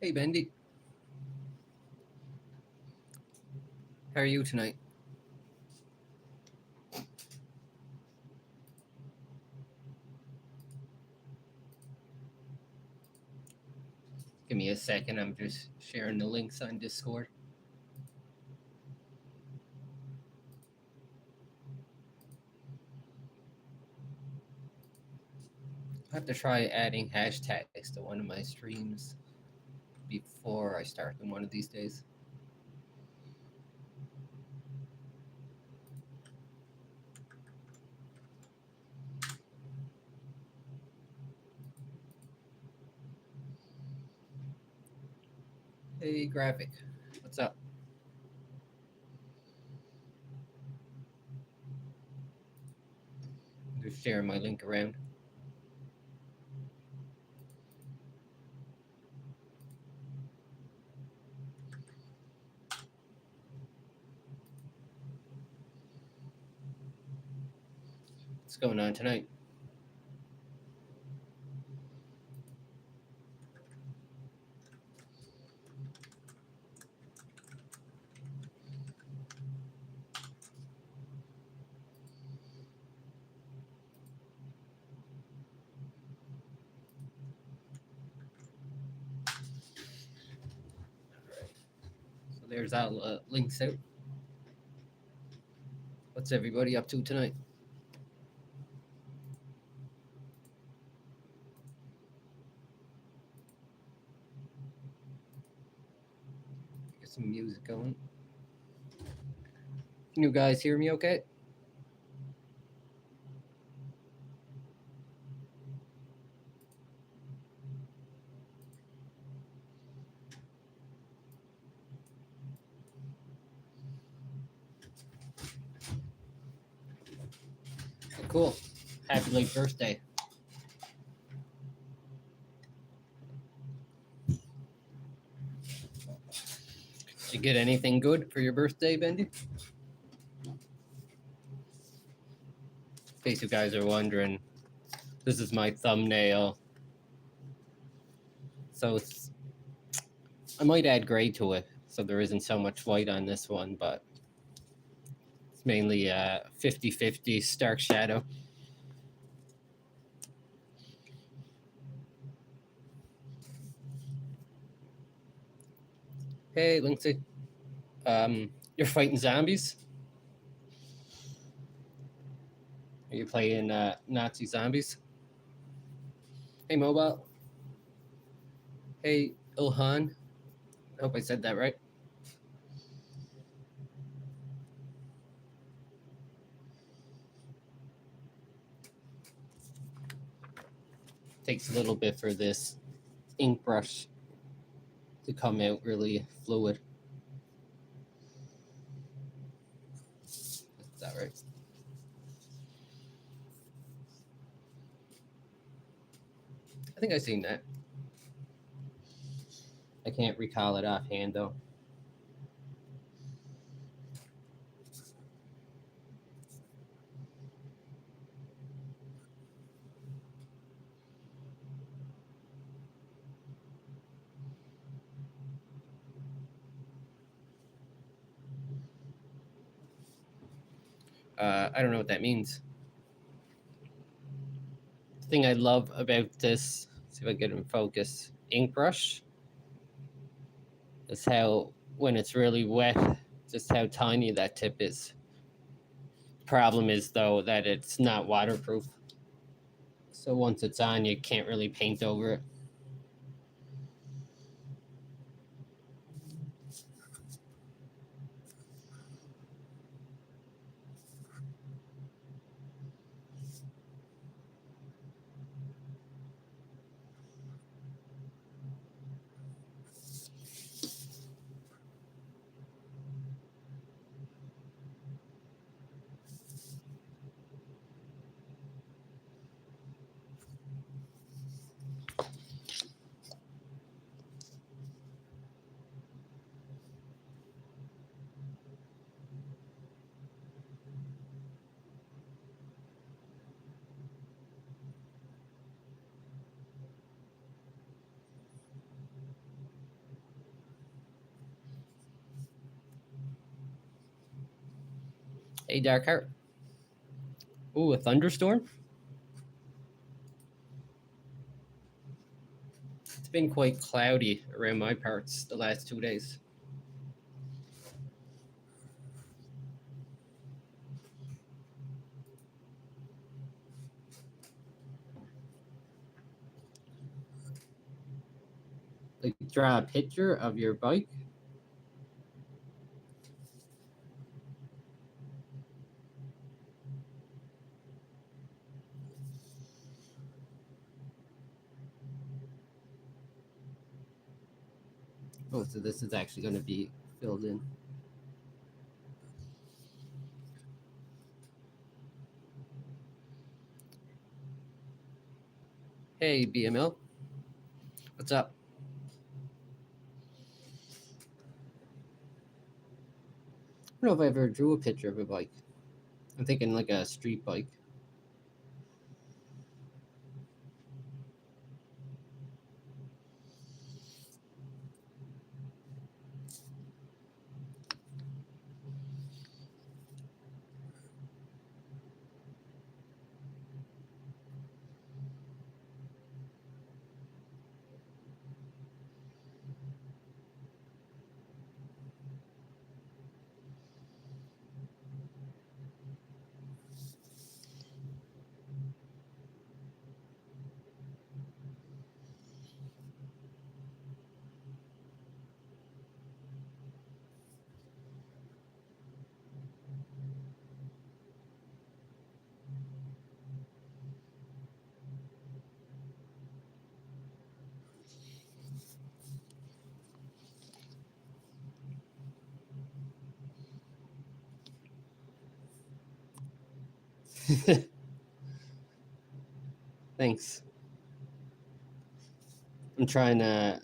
Hey, Bendy. How are you tonight? Give me a second. I'm just sharing the links on Discord. I have to try adding hashtags to one of my streams before I start them one of these days. Hey, Graphic. What's up? Just sharing my link around. What's going on tonight? So there's our links out. What's everybody up to tonight? Get some music going. Can you guys hear me okay? Cool. Happy late birthday. Did you get anything good for your birthday, Bendy? In case you guys are wondering, this is my thumbnail. So I might add gray to it so there isn't so much white on this one, but it's mainly 50-50 stark shadow. Hey, Lindsay. You're fighting zombies? Are you playing Nazi zombies? Hey, Mobile. Hey, Ilhan. I hope I said that right. Takes a little bit for this ink brush to come out really fluid. Is that right? I think I've seen that. I can't recall it offhand though. I don't know what that means. The thing I love about this, see if I get it in focus, ink brush, is how when it's really wet, just how tiny that tip is. Problem is though that it's not waterproof. So once it's on, you can't really paint over it. Hey, Darkheart. Ooh, a thunderstorm? It's been quite cloudy around my parts the last 2 days. Like, draw a picture of your bike? Oh, so this is actually going to be filled in. Hey, BML. What's up? I don't know if I ever drew a picture of a bike. I'm thinking like a street bike. Thanks. I'm trying to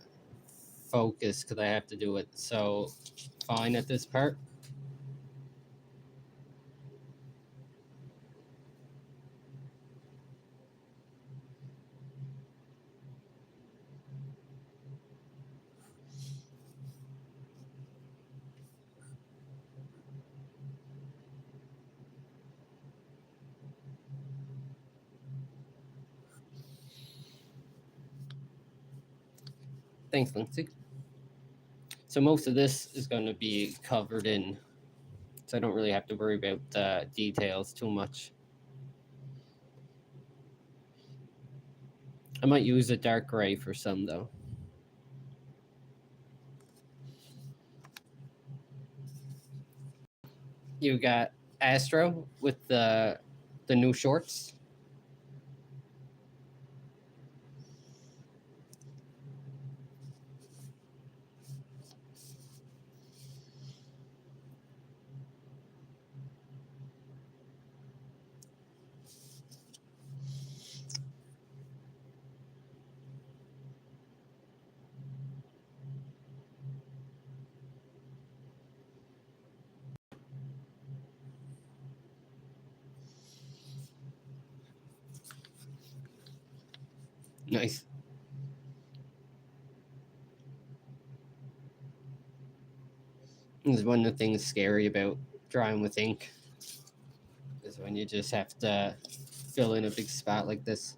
focus because I have to do it so fine at this part. Thanks, Lindsay. So most of this is going to be covered in, so I don't really have to worry about details too much. I might use a dark gray for some though. You got Astro with the new shorts. Nice. This is one of the things scary about drawing with ink is when you just have to fill in a big spot like this.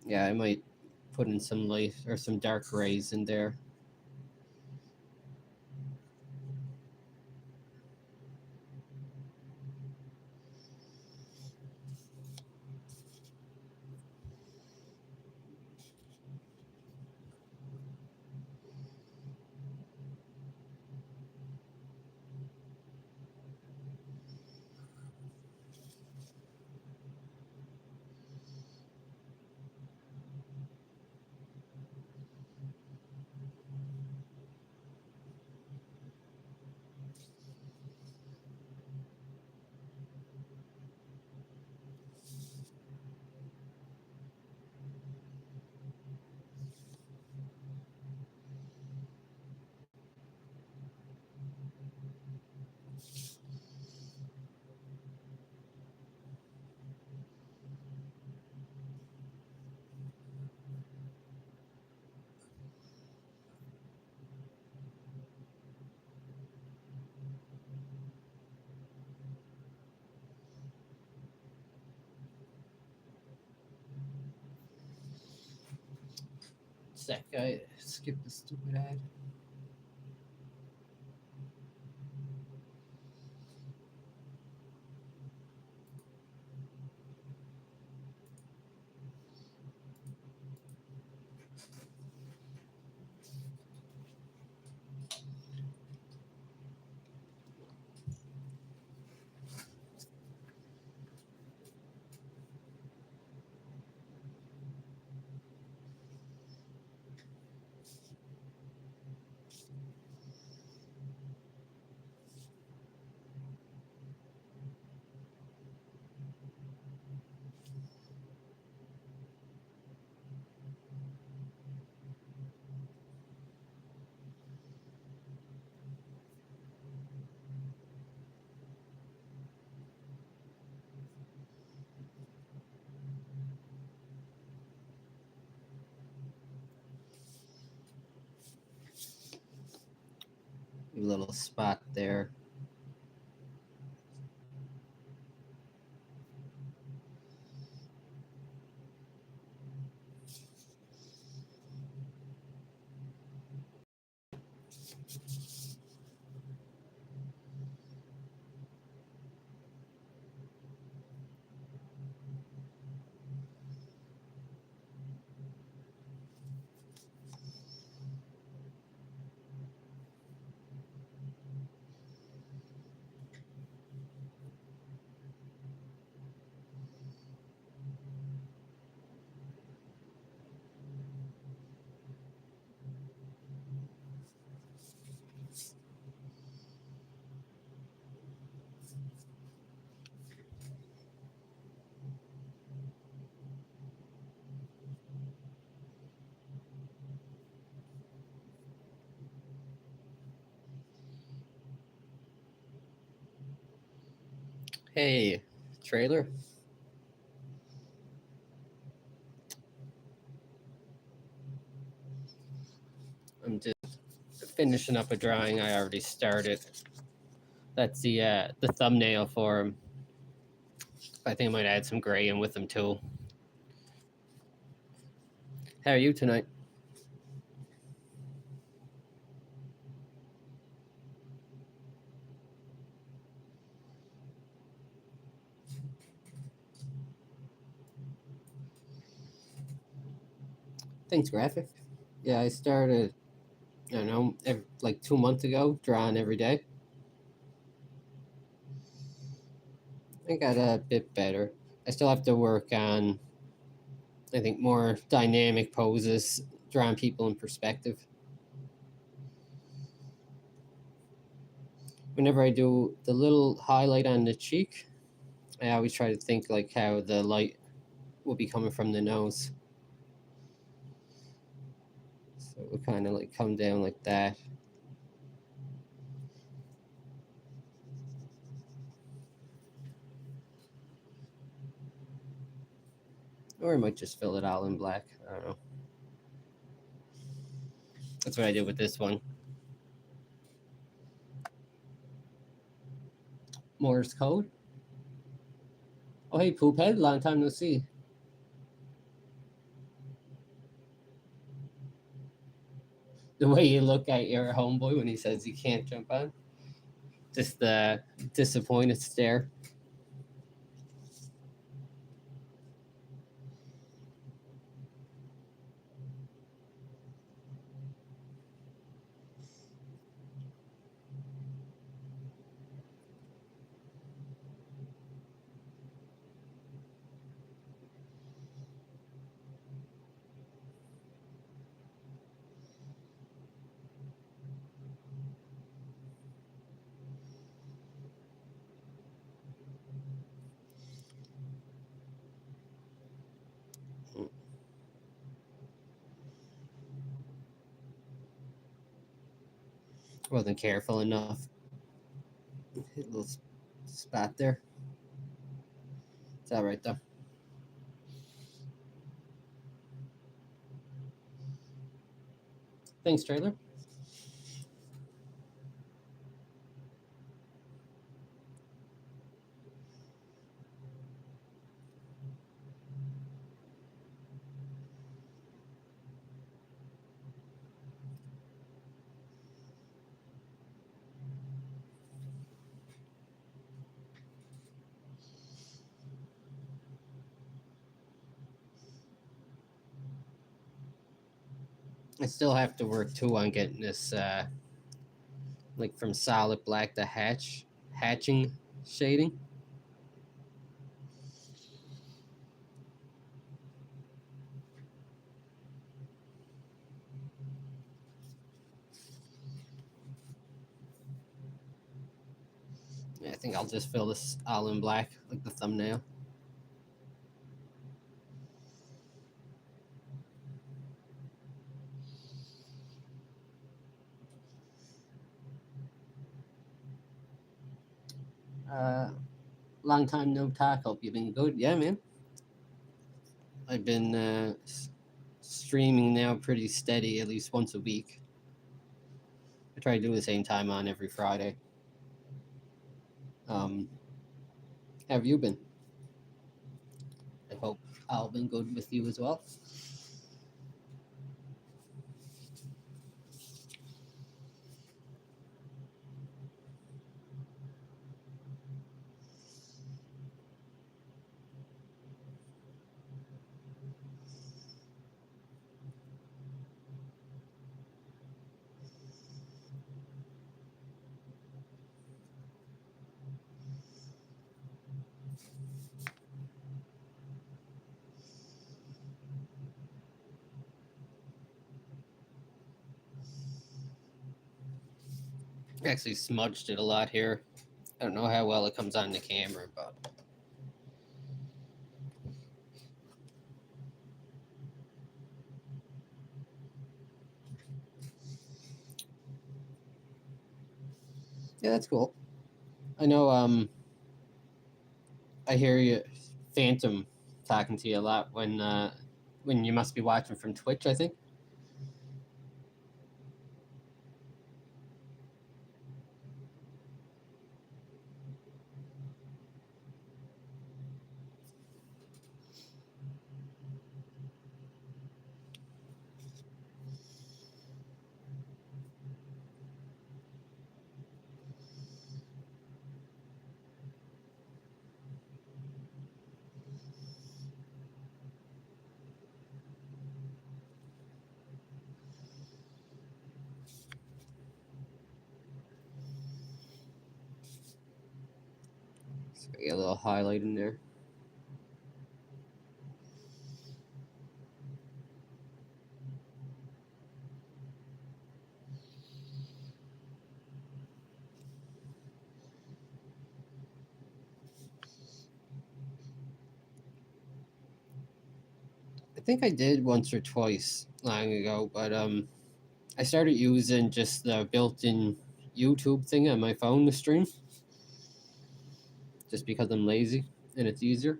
Yeah, I might put in some light or some dark rays in there. sec. I skipped the stupid ad. A little spot there. Hey, trailer. I'm just finishing up a drawing I already started. That's the thumbnail for him. I think I might add some gray in with them too. How are you tonight? Thanks, graphic. Yeah, I started. I don't know, like 2 months ago, drawing every day. I got a bit better. I still have to work on, I think, more dynamic poses, drawing people in perspective. Whenever I do the little highlight on the cheek, I always try to think like how the light will be coming from the nose. So it will kind of like come down like that. Or I might just fill it all in black. I don't know. That's what I did with this one. Morse code. Oh, hey, Poophead. Long time no see. The way you look at your homeboy when he says he can't jump on. Just the disappointed stare. Wasn't careful enough. Hit a little spot there. It's all right though. Thanks, trailer. I still have to work too on getting this like from solid black to hatching shading. Yeah, I think I'll just fill this all in black like the thumbnail. Uh, Long time no talk. Hope you've been good. Yeah, man. I've been streaming now pretty steady, at least once a week. I try to do the same time on every Friday. Um, have you been? I hope all been good with you as well. I actually smudged it a lot here. I don't know how well it comes on the camera, but yeah, that's cool. I know. I hear you, Phantom, talking to you a lot when you must be watching from Twitch. I think. So get a little highlight in there. I think I did once or twice long ago, but I started using just the built-in YouTube thing on my phone to stream, just because I'm lazy and it's easier.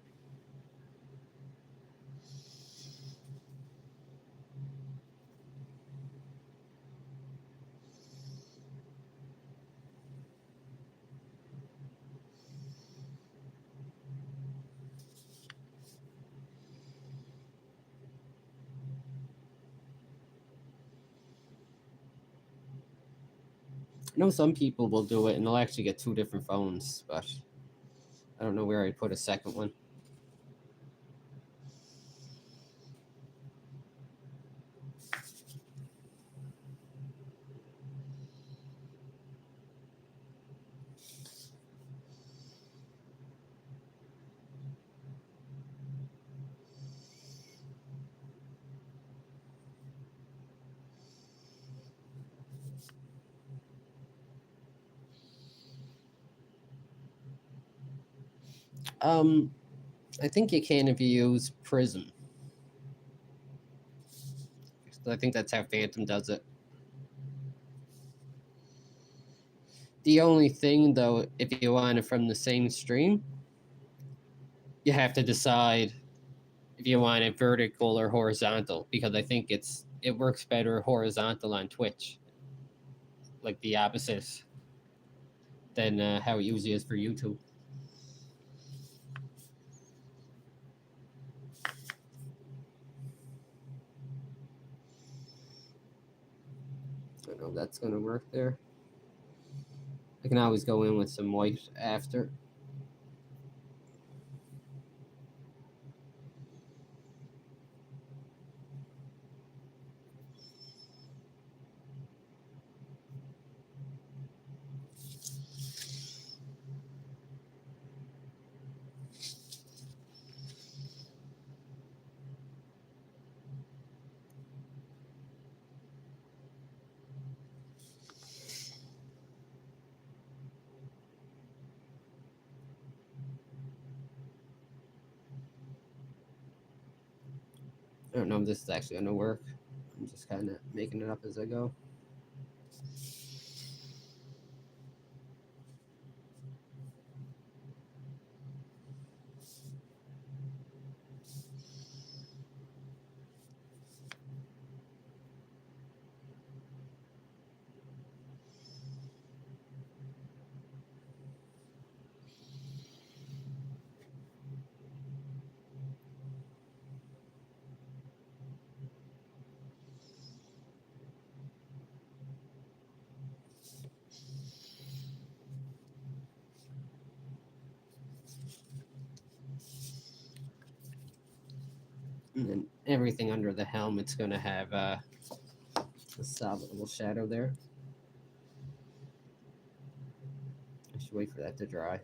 I know some people will do it and they'll actually get two different phones, but I don't know where I'd put a second one. Um, I think you can if you use Prism. I think that's how Phantom does it. The only thing, though, if you want it from the same stream, you have to decide if you want it vertical or horizontal, because I think it works better horizontal on Twitch, like the opposite than how it usually is for YouTube. I don't know if that's gonna work there. I can always go in with some white after. I don't know if this is actually going to work. I'm just kind of making it up as I go. And then everything under the helmet's going to have a solid little shadow there. I should wait for that to dry.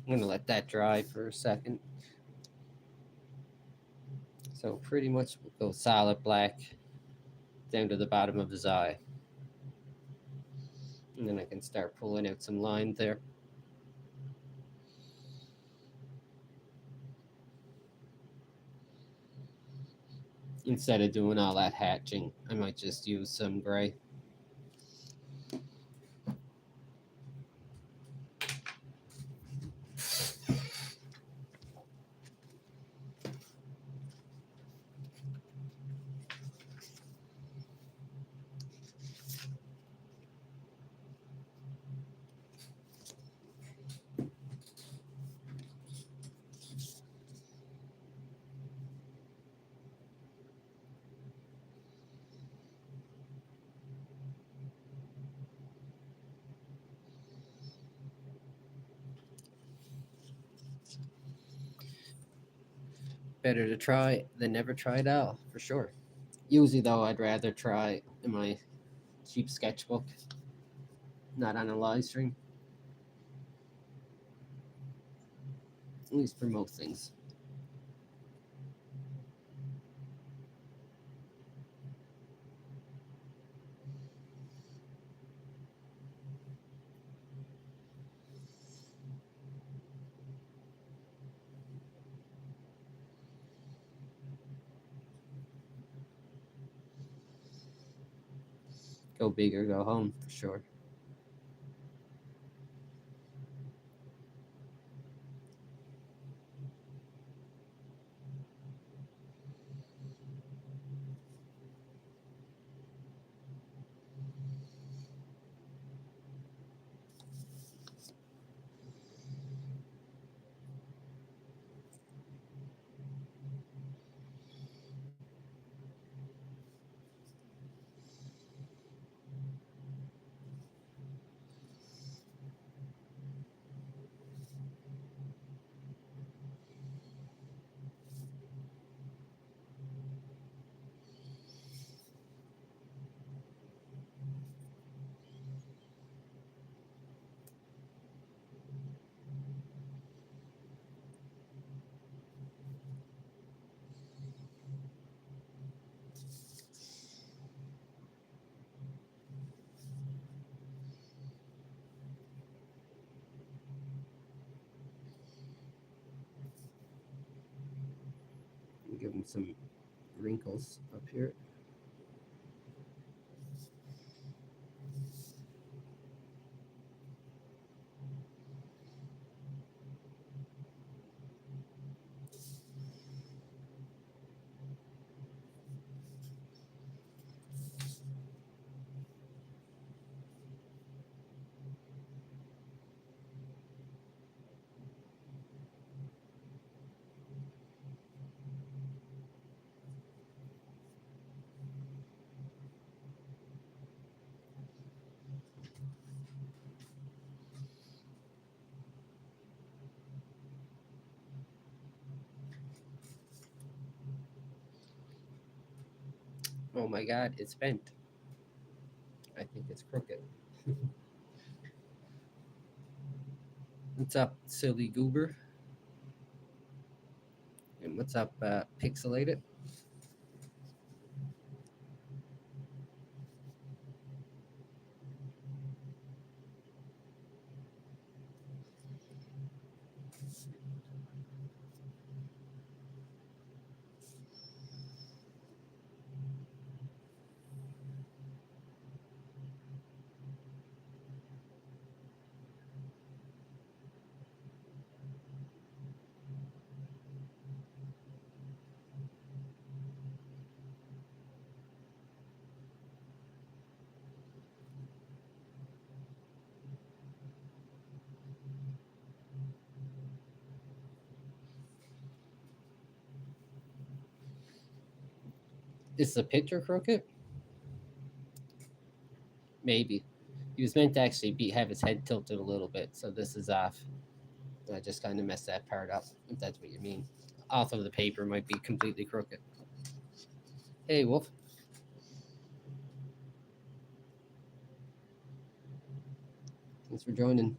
I'm going to let that dry for a second. So pretty much we'll go solid black down to the bottom of his eye. And then I can start pulling out some lines there. Instead of doing all that hatching, I might just use some gray. Better to try than never try at all, for sure. Usually, though, I'd rather try in my cheap sketchbook, not on a live stream. At least for most things. Go big or go home, for sure. Give him some wrinkles up here. Oh my god, it's bent. I think it's crooked. What's up, silly goober? And what's up, pixelated? Is the picture crooked? Maybe. He was meant to actually have his head tilted a little bit, so this is off. I just kind of messed that part up, if that's what you mean. Off of the paper might be completely crooked. Hey, Wolf. Thanks for joining.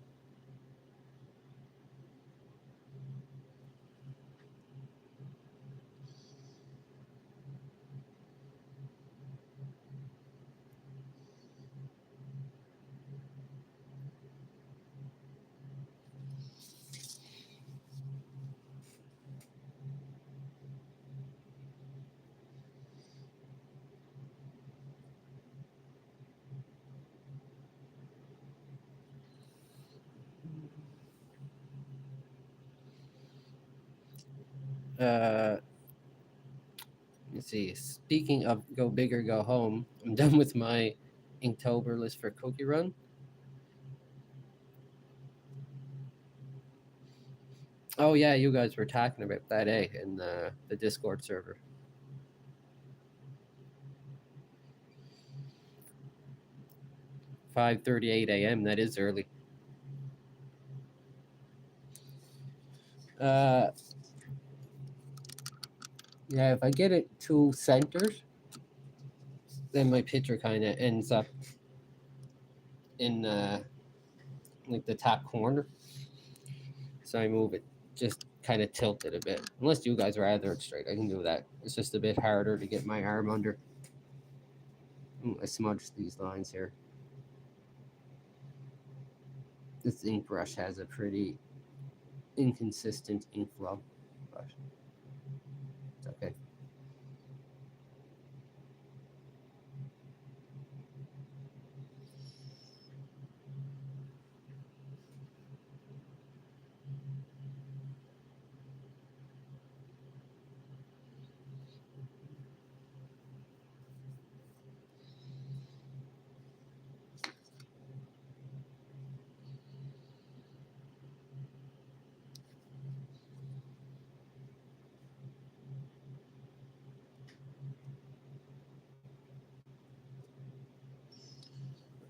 Let's see. Speaking of go big or go home, I'm done with my Inktober list for Cookie Run. Oh yeah, you guys were talking about that, eh? In the Discord server. 5:38 a.m. That is early. Uh, yeah, if I get it too centered, then my picture kind of ends up in like the top corner. So I move it, just kind of tilt it a bit. Unless you guys rather it straight, I can do that. It's just a bit harder to get my arm under. Ooh, I smudged these lines here. This ink brush has a pretty inconsistent ink flow, but it's okay.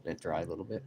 Let it dry a little bit.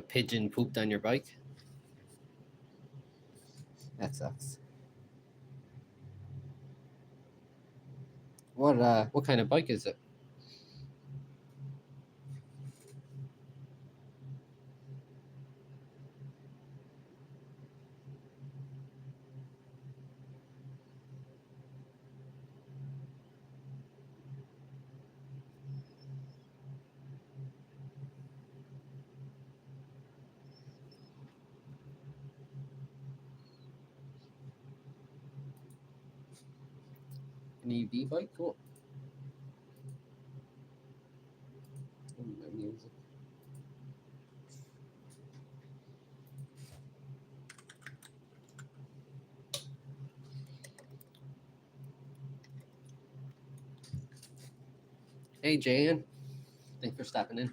pigeon pooped on your bike. That sucks. What kind of bike is it? An EV bike? Cool. My music. Hey, Jan. Thanks for stopping in.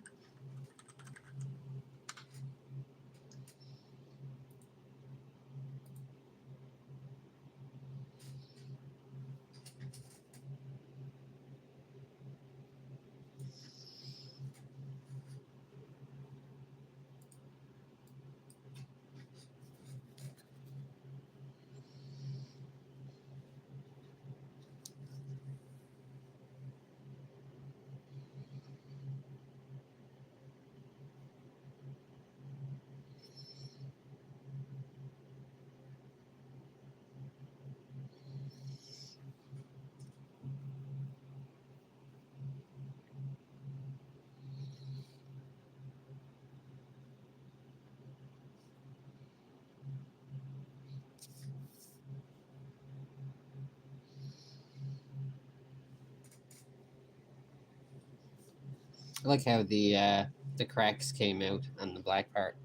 I like how the cracks came out on the black part.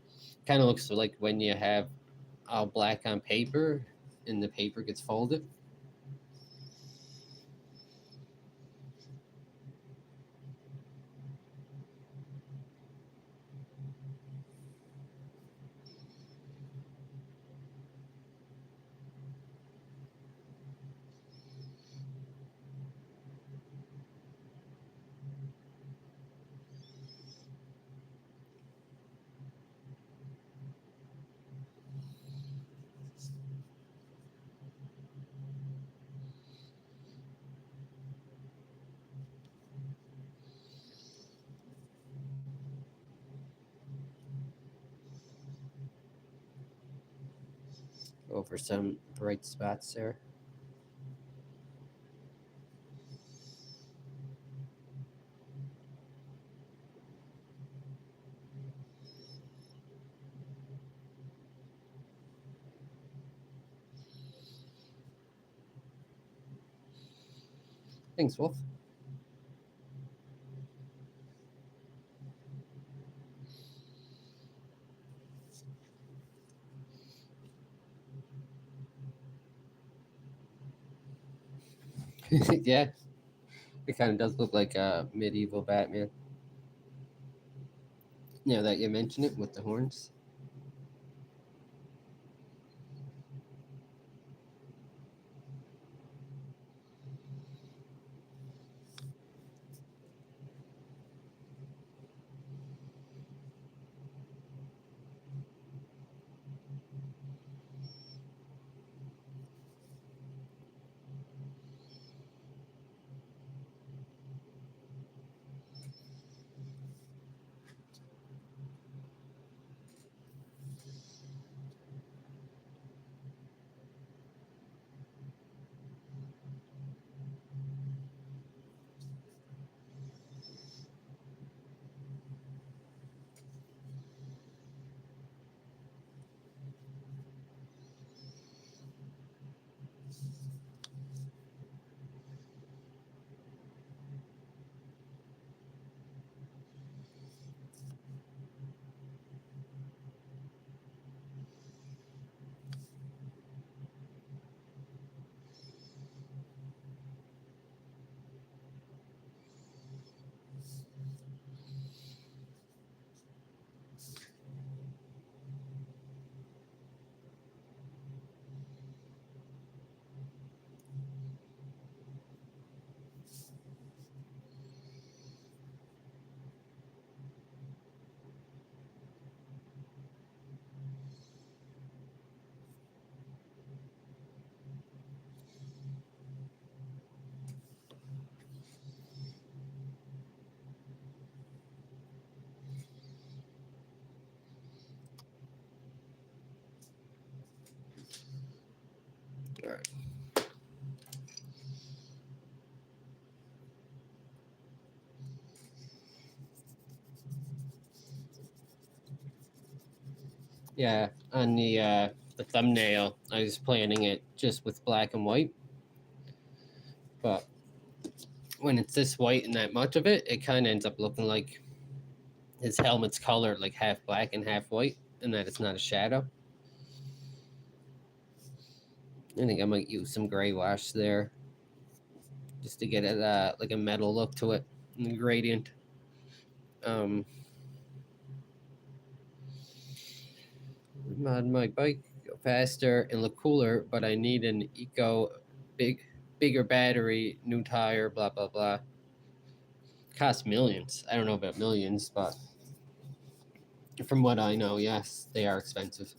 Kind of looks like when you have all black on paper and the paper gets folded. Over some bright spots there. Thanks, Wolf. Yeah, it kind of does look like a medieval Batman. Now that you mention it with the horns. right. Yeah, on the thumbnail, I was planning it just with black and white, but when it's this white and that much of it, it kind of ends up looking like his helmet's colored like half black and half white, and that it's not a shadow. I think I might use some gray wash there, just to get it like a metal look to it, and the gradient. Um, mod my bike go faster and look cooler, but I need an bigger battery, new tire, blah blah blah. Cost millions. I don't know about millions, but from what I know, yes, they are expensive.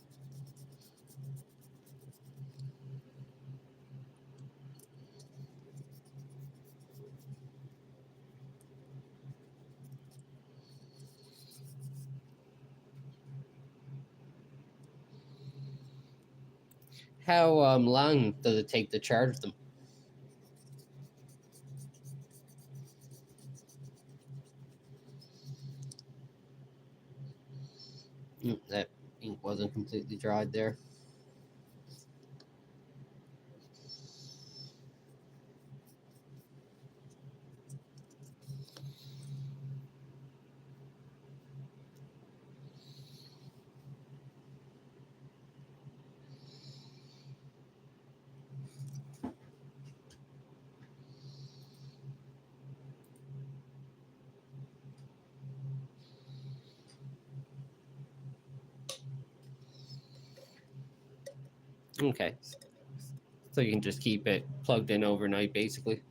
How long does it take to charge them? That ink wasn't completely dried there. Okay. So you can just keep it plugged in overnight, basically.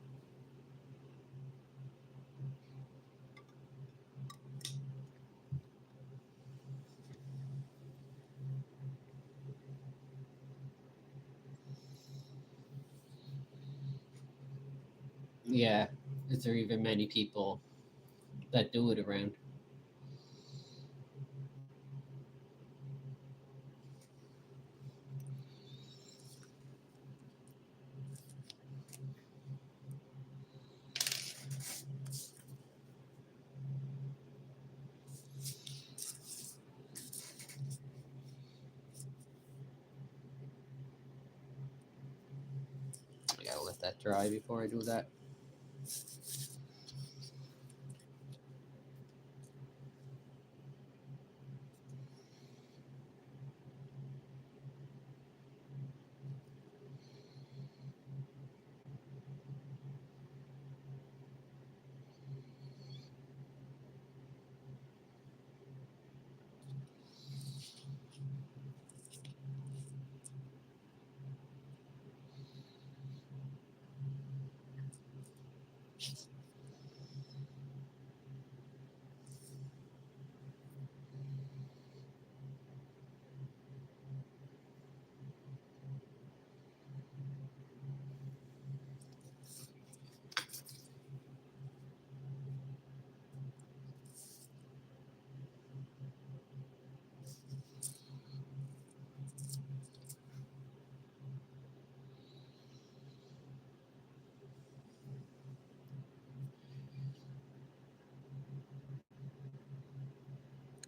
Yeah. Is there even many people that do it around? I gotta let that dry before I do that.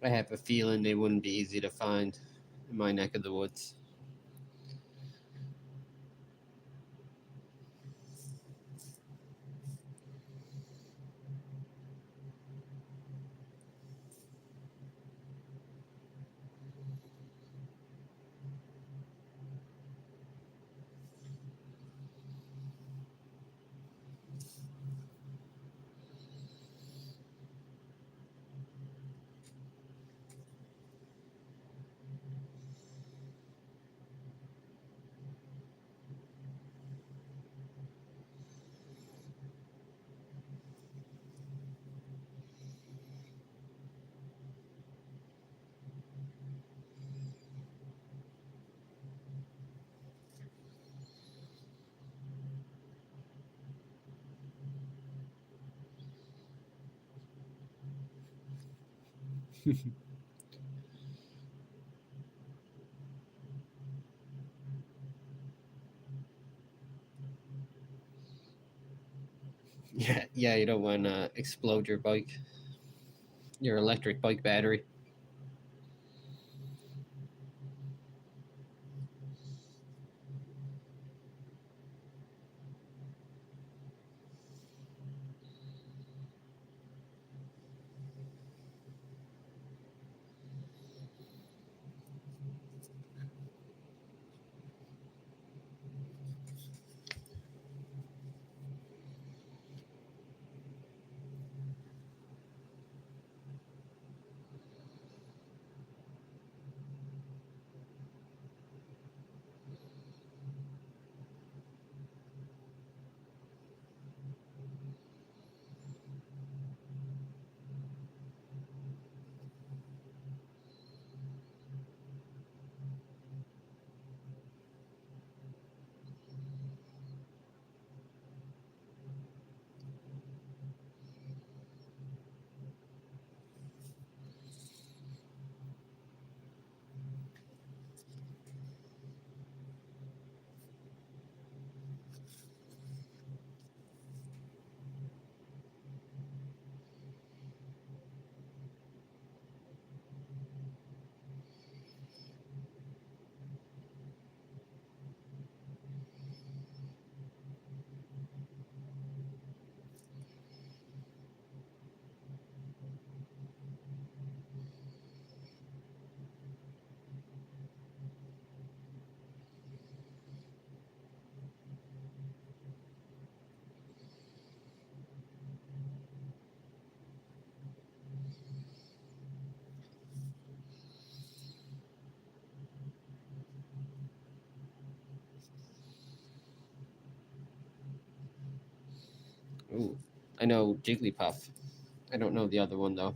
I have a feeling they wouldn't be easy to find in my neck of the woods. Yeah, you don't want to explode your bike, your electric bike battery. Ooh, I know Jigglypuff. I don't know the other one though.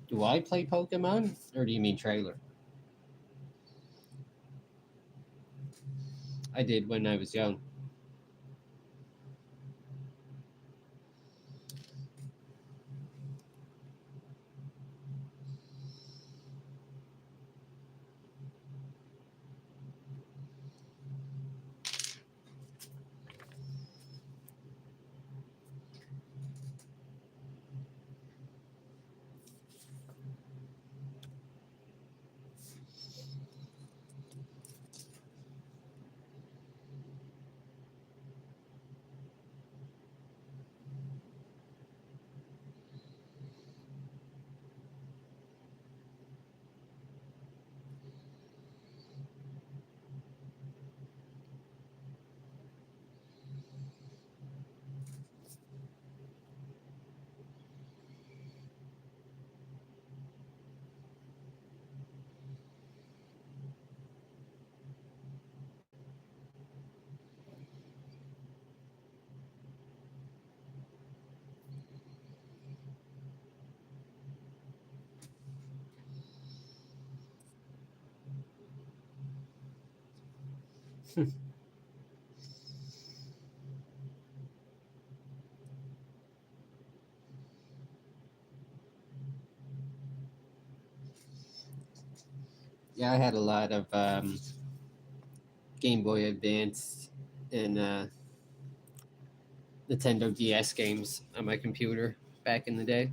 Do I play Pokemon, or do you mean trailer? I did when I was young. Yeah, I had a lot of Game Boy Advance and Nintendo DS games on my computer back in the day.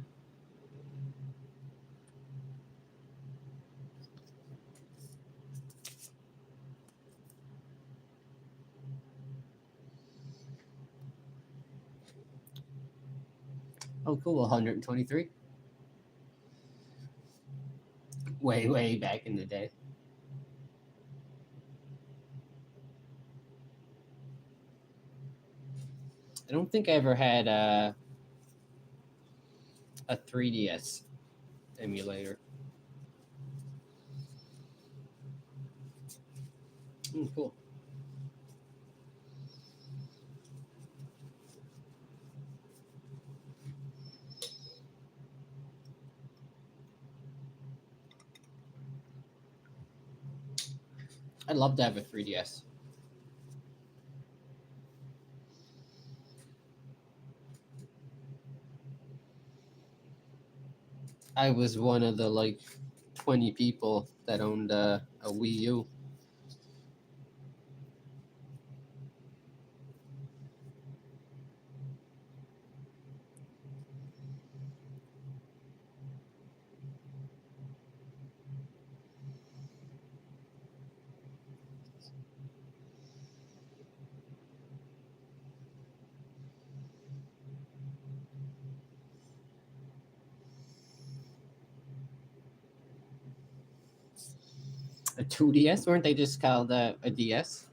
Oh, cool, 123. Way back in the day. I don't think I ever had a 3DS emulator. Cool. I'd love to have a 3DS. I was one of the like 20 people that owned a Wii U. A 2DS? Weren't they just called a DS?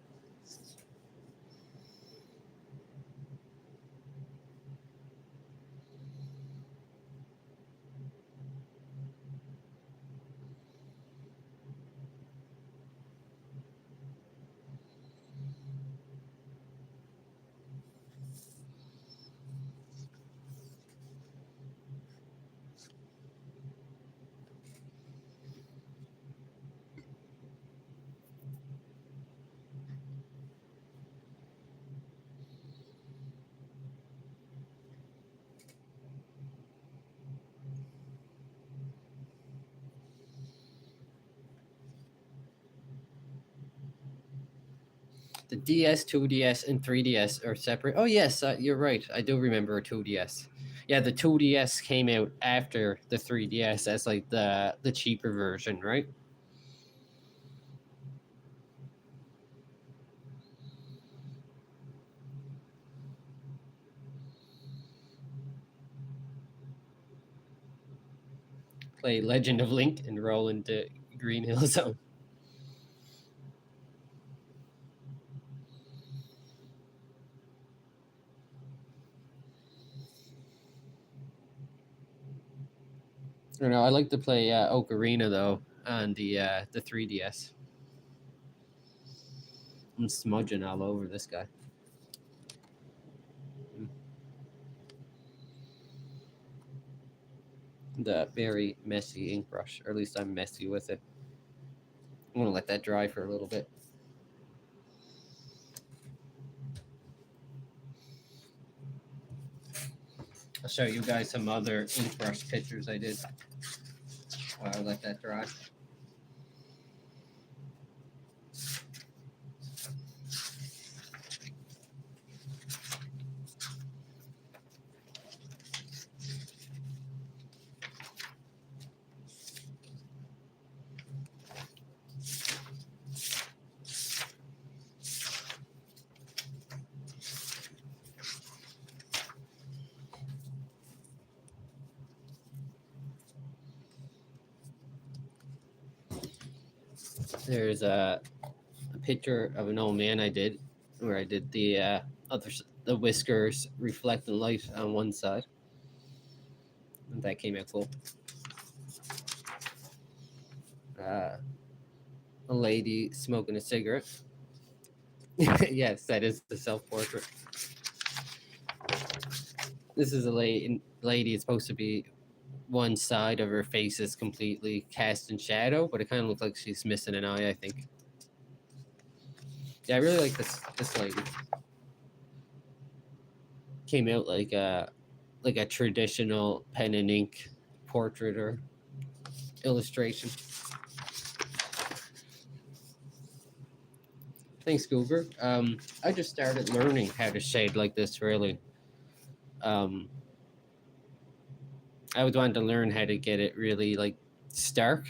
The DS, 2DS, and 3DS are separate. Oh yes, you're right. I do remember a 2DS. Yeah, the 2DS came out after the 3DS as like the cheaper version, right? Play Legend of Link and roll into Green Hill Zone. I don't know. I like to play Ocarina though on the 3DS. I'm smudging all over this guy. The very messy ink brush, or at least I'm messy with it. I'm gonna let that dry for a little bit. I'll show you guys some other ink brush pictures I did while I let that dry. There's a picture of an old man I did, where I did the the whiskers reflecting light on one side. And that came out cool. A lady smoking a cigarette. Yes, that is the self-portrait. This is a lady. It's supposed to be one side of her face is completely cast in shadow, but it kind of looks like she's missing an eye, I think. Yeah, I really like this lady. Came out like a traditional pen and ink portrait or illustration. Thanks, Goober. I just started learning how to shade like this. Really, I was wanting to learn how to get it really like stark,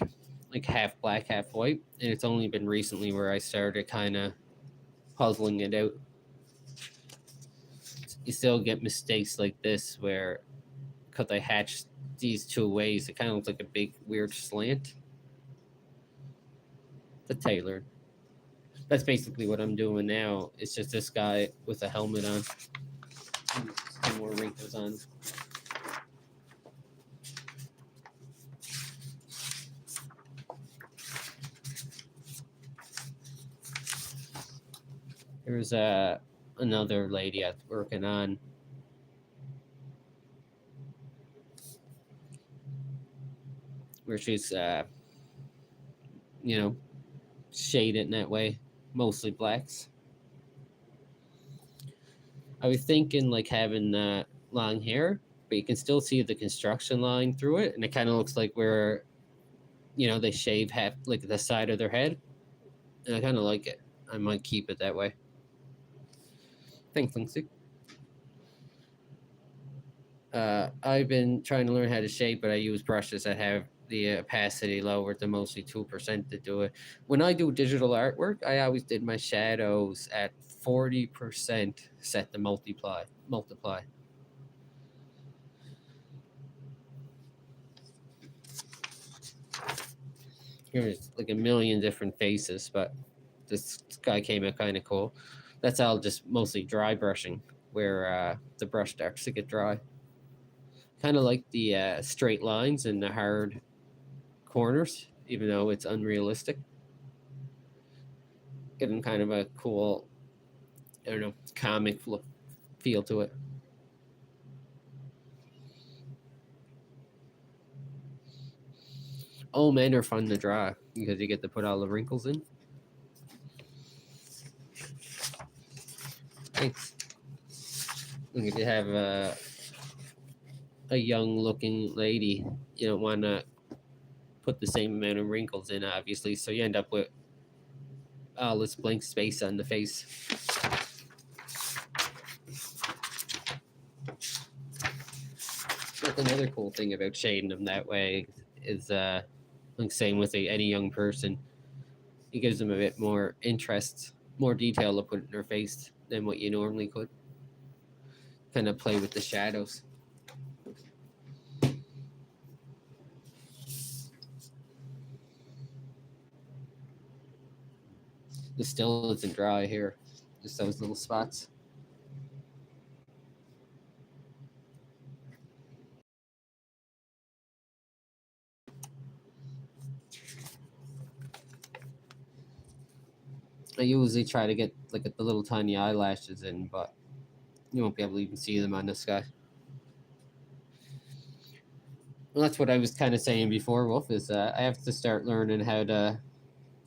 like half black, half white, and it's only been recently where I started kind of puzzling it out. You still get mistakes like this where, because I hatched these two ways, it kind of looks like a big weird slant. The tailored. That's basically what I'm doing now. It's just this guy with a helmet on. Some more wrinkles on. There was another lady I was working on. Where she's, you know, shaded in that way, mostly blacks. I was thinking like having long hair, but you can still see the construction line through it, and it kind of looks like where, they shave half like the side of their head, and I kind of like it. I might keep it that way. Thanks, Lindsay. I've been trying to learn how to shape, but I use brushes that have the opacity lowered to mostly 2% to do it. When I do digital artwork, I always did my shadows at 40% set to multiply. Here's like a million different faces, but this guy came out kind of cool. That's all just mostly dry brushing, where the brush starts to get dry. Kind of like the straight lines and the hard corners, even though it's unrealistic. Give them kind of a cool, I don't know, comic look feel to it. Oh, men are fun to draw because you get to put all the wrinkles in. Thanks. Like if you have a young looking lady, you don't want to put the same amount of wrinkles in, obviously, so you end up with all this blank space on the face. That's another cool thing about shading them that way is like same with any young person, it gives them a bit more interest, more detail to put in their face than what you normally could. Kind of play with the shadows. The still isn't dry here, just those little spots. I usually try to get like the little tiny eyelashes in, but you won't be able to even see them on this guy. Well, that's what I was kind of saying before, Wolf, is I have to start learning how to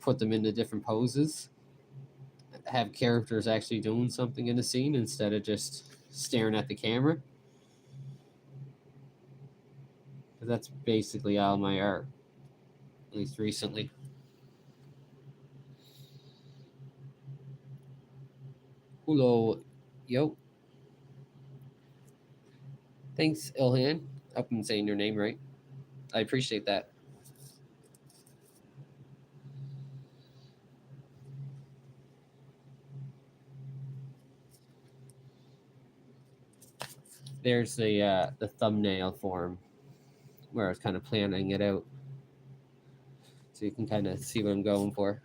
put them into different poses, have characters actually doing something in the scene instead of just staring at the camera. That's basically all my art, at least recently. Hello, yo. Thanks, Ilhan. Up and saying your name right. I appreciate that. There's the thumbnail form where I was kind of planning it out, so you can kind of see what I'm going for.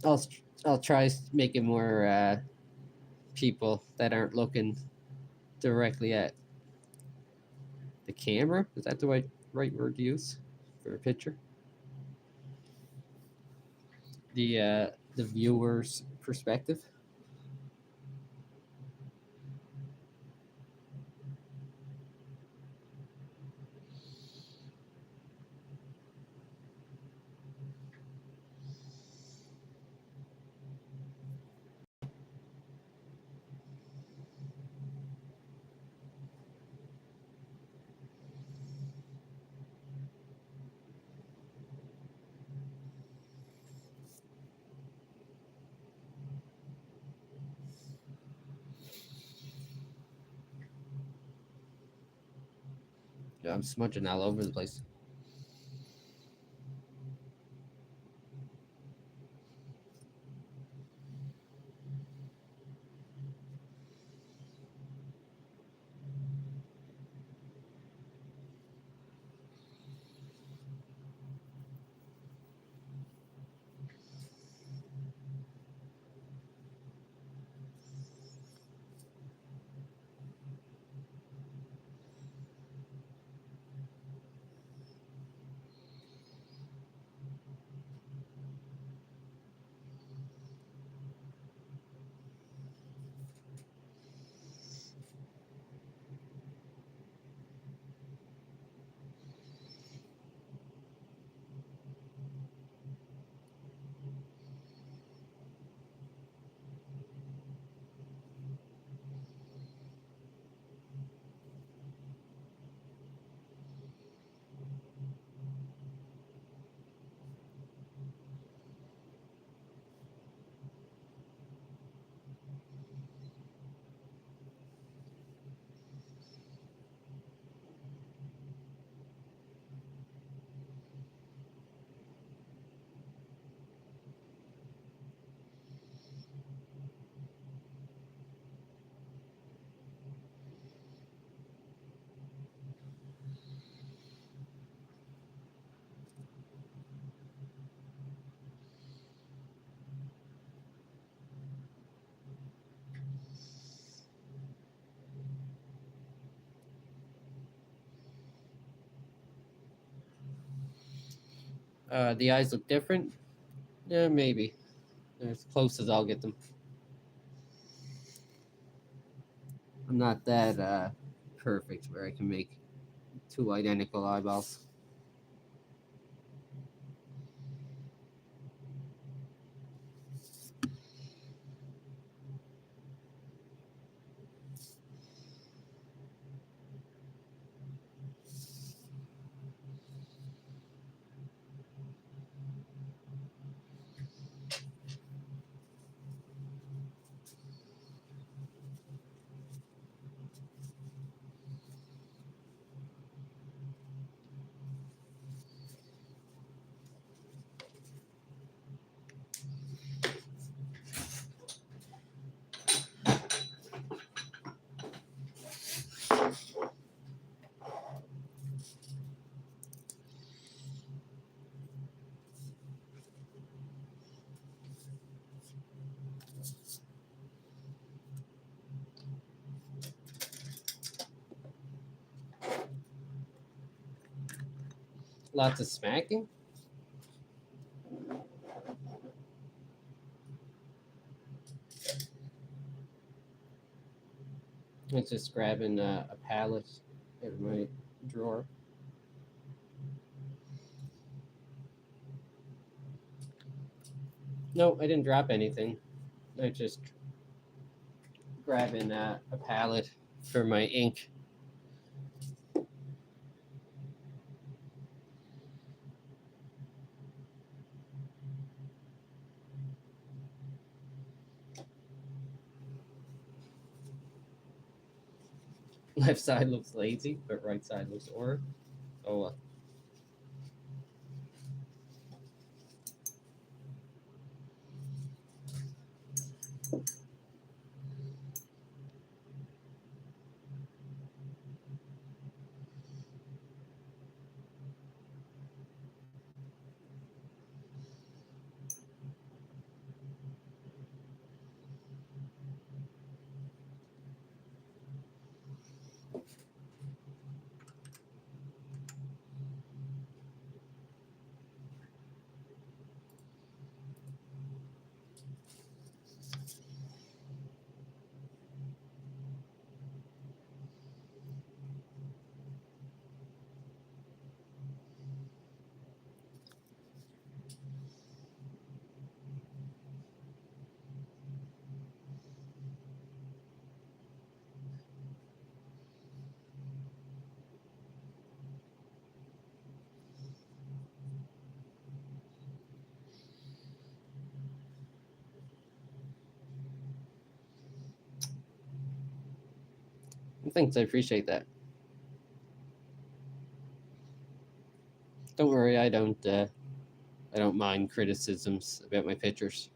I'll I'll try making more people that aren't looking directly at the camera. Is that the right word to use for a picture? The viewer's perspective. Yeah, I'm smudging all over the place. The eyes look different. Yeah, maybe. They're as close as I'll get them. I'm not that perfect where I can make two identical eyeballs. Lots of smacking. I'm just grabbing a palette out of my drawer. No, I didn't drop anything. I just grabbing a palette for my ink. Left side looks lazy, but right side looks or. Oh well. Thanks, I appreciate that. Don't worry, I don't mind criticisms about my pictures.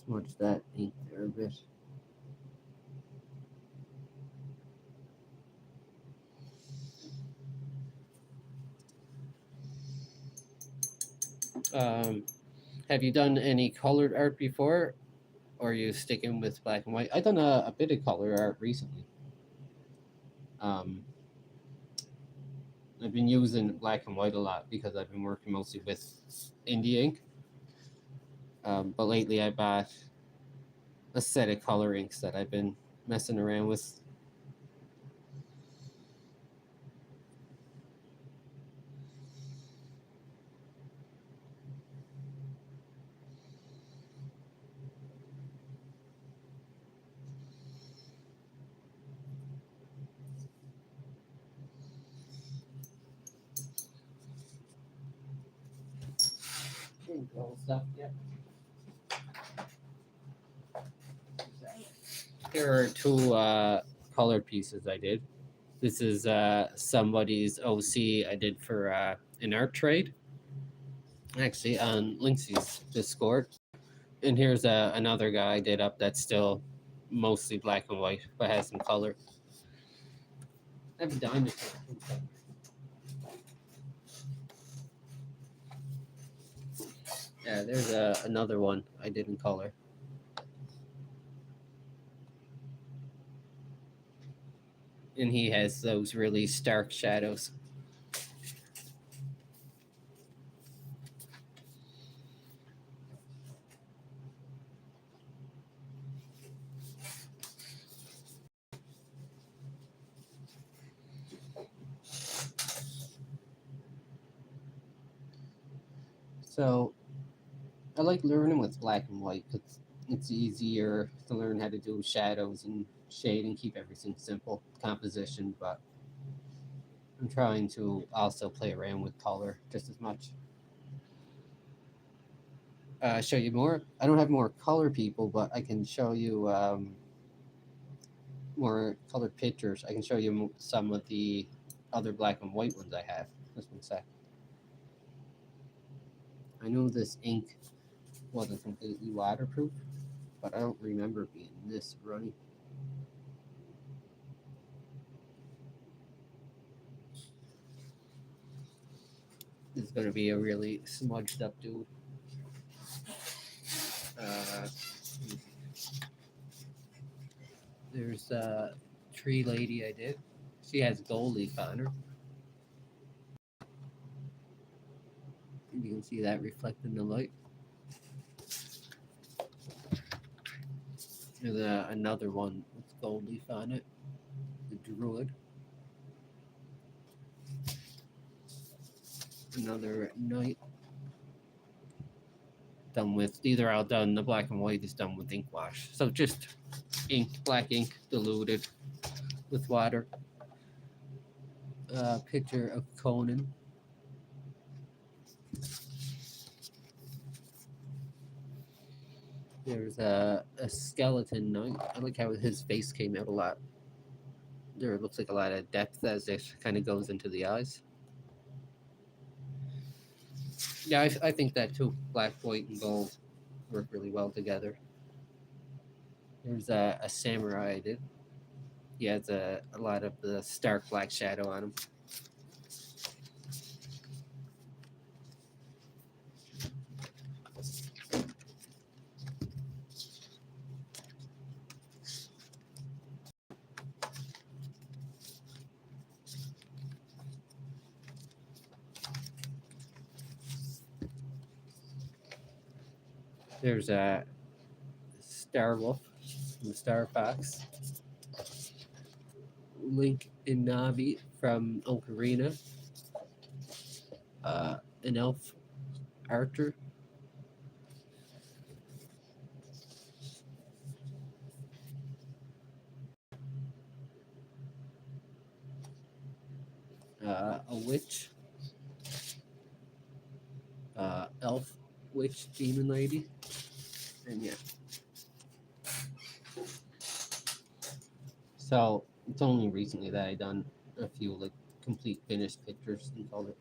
Smudge that ink there a bit. Um, have you done any colored art before, or are you sticking with black and white? I've done a bit of color art recently. Um, I've been using black and white a lot because I've been working mostly with indie ink. But lately I bought a set of color inks that I've been messing around with. Stuff, yeah. Here are two colored pieces I did. This is somebody's OC I did for an art trade. actually on Linksys Discord. And here's another guy I did up that's still mostly black and white, but has some color. I have a dinosaur. Yeah, there's another one I did in color. And he has those really stark shadows. So I like learning with black and white because it's easier to learn how to do shadows and shade and keep everything simple, composition, but I'm trying to also play around with color just as much. Show you more. I don't have more color people, but I can show you more colored pictures. I can show you some of the other black and white ones I have. Just one sec. I know this ink wasn't completely waterproof, but I don't remember being this runny. This is going to be a really smudged up dude. Uh, there's a tree lady I did. She has gold leaf on her. And you can see that reflected in the light. There's another one with gold leaf on it. The druid. Another knight. Done with, these are all done. The black and white is done with ink wash. So just ink, black ink diluted with water. Picture of Conan. There's a skeleton knight. I like how his face came out a lot. There looks like a lot of depth as it kind of goes into the eyes. Yeah, I think that too. Black, white, and gold work really well together. There's a samurai I did. He has a lot of the stark black shadow on him. There's a Star Wolf from Star Fox. Link and Navi from Ocarina. An elf Archer. A witch. Elf witch demon lady. And yeah. So it's only recently that I done a few like complete finished pictures in color.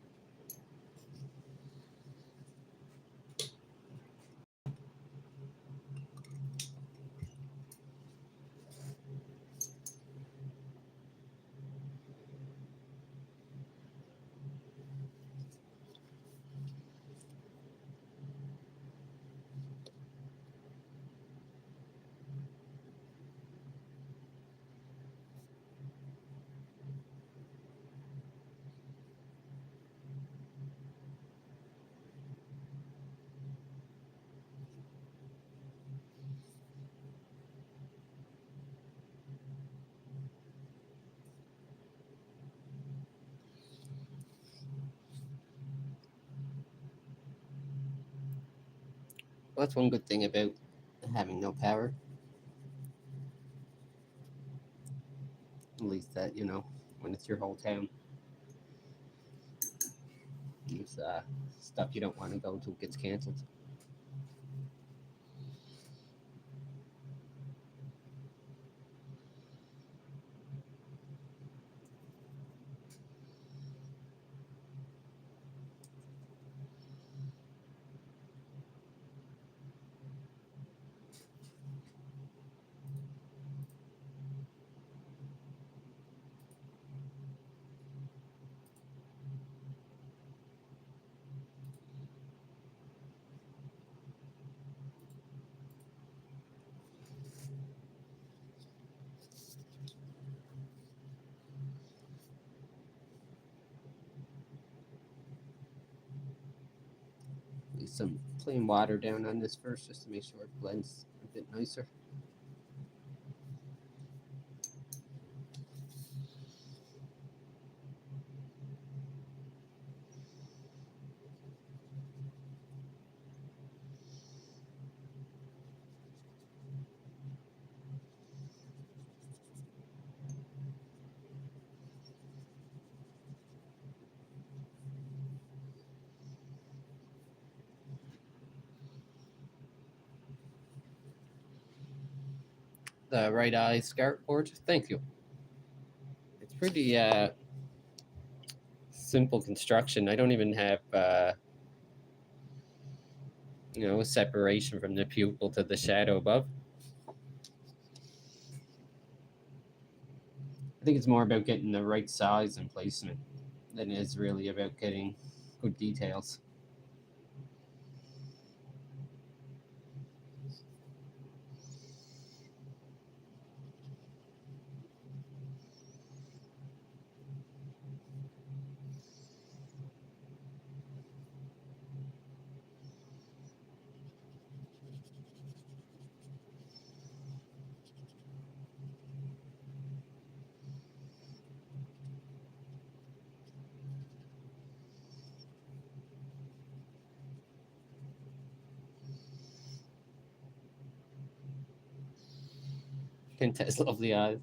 Well, that's one good thing about having no power. At least that, when it's your whole town. It's stuff you don't want to go to gets canceled. Lay some plain water down on this first just to make sure it blends a bit nicer. The right eye skirt board, thank you. It's pretty simple construction. I don't even have a separation from the pupil to the shadow above. I think it's more about getting the right size and placement than it is really about getting good details. Kent has lovely eyes.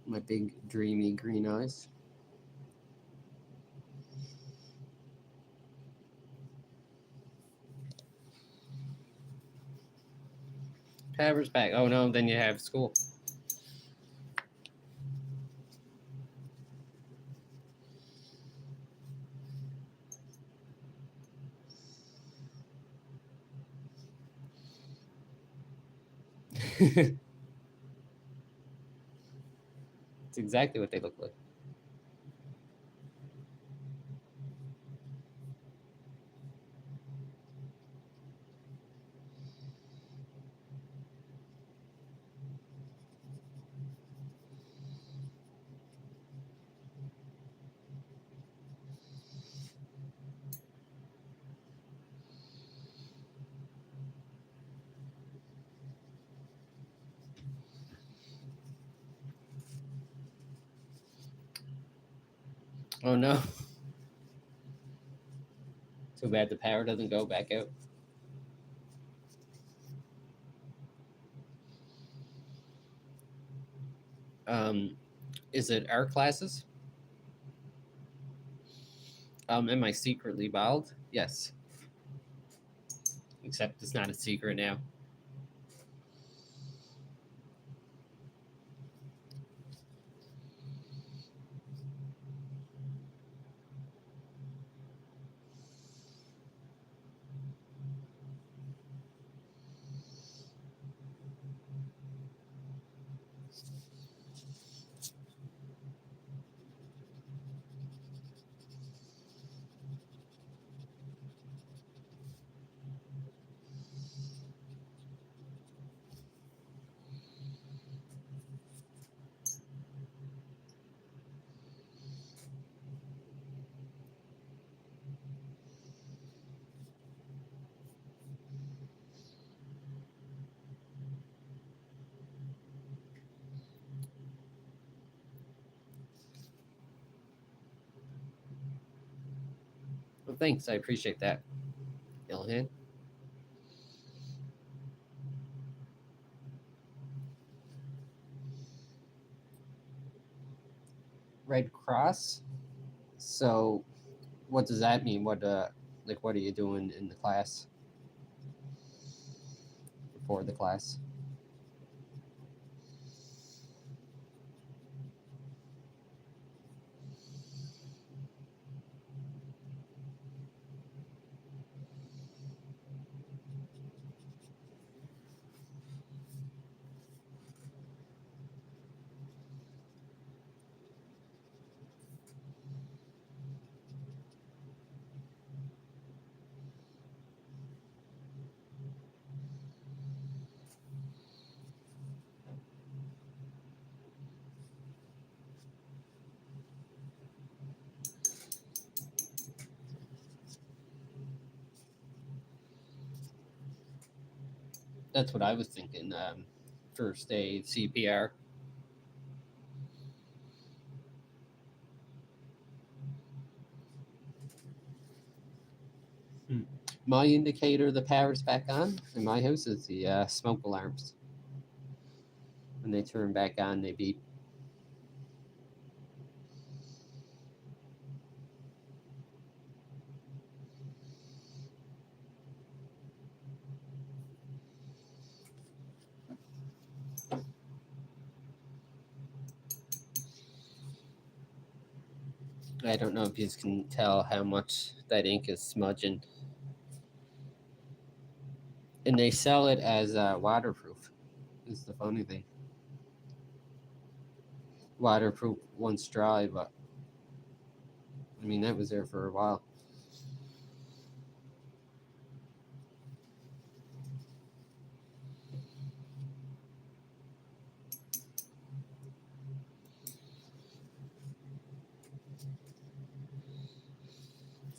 My big, dreamy green eyes. Power's back. Oh no, then you have school. It's exactly what they look like. Oh no. Too bad the power doesn't go back out. Um, is it art classes? Am I secretly bald? Yes. Except it's not a secret now. Well, thanks. I appreciate that, Ilhan. Red Cross. So, what does that mean? What are you doing in the class? Before the class? That's what I was thinking. First aid, CPR. Hmm. My indicator, the power's back on in my house, is the smoke alarms. When they turn back on, they beep. I don't know if you can tell how much that ink is smudging. And they sell it as waterproof, is the funny thing. Waterproof once dry, but I mean, that was there for a while.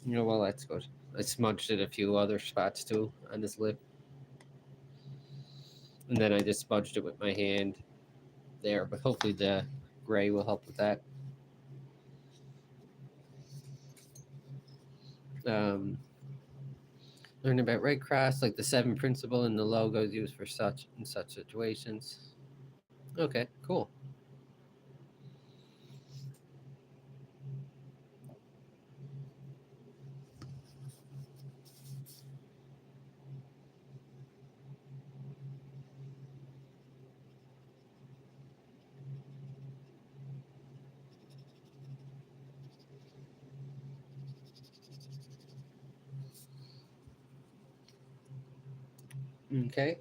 Well, that's good. I smudged it a few other spots too on his lip. And then I just smudged it with my hand there, but hopefully the gray will help with that. Um, Learn about Red Cross, like the seven principle and the logos used for such and such situations. Okay, cool. Okay.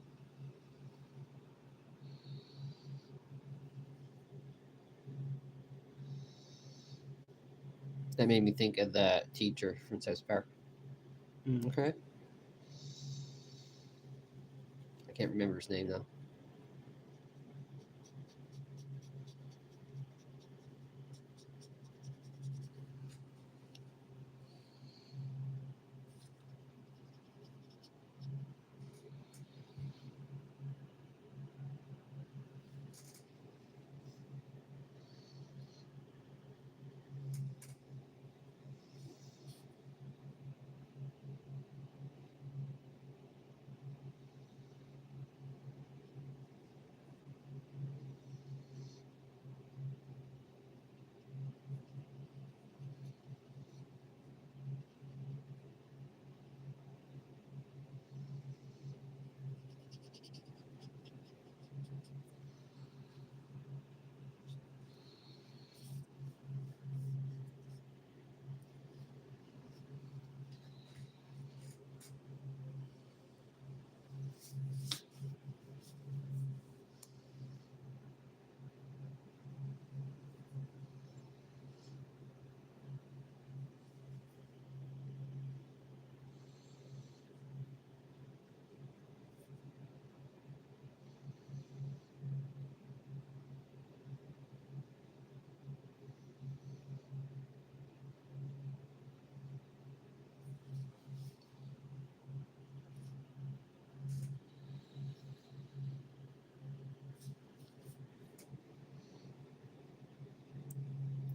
That made me think of the teacher from South Park. Okay. I can't remember his name though.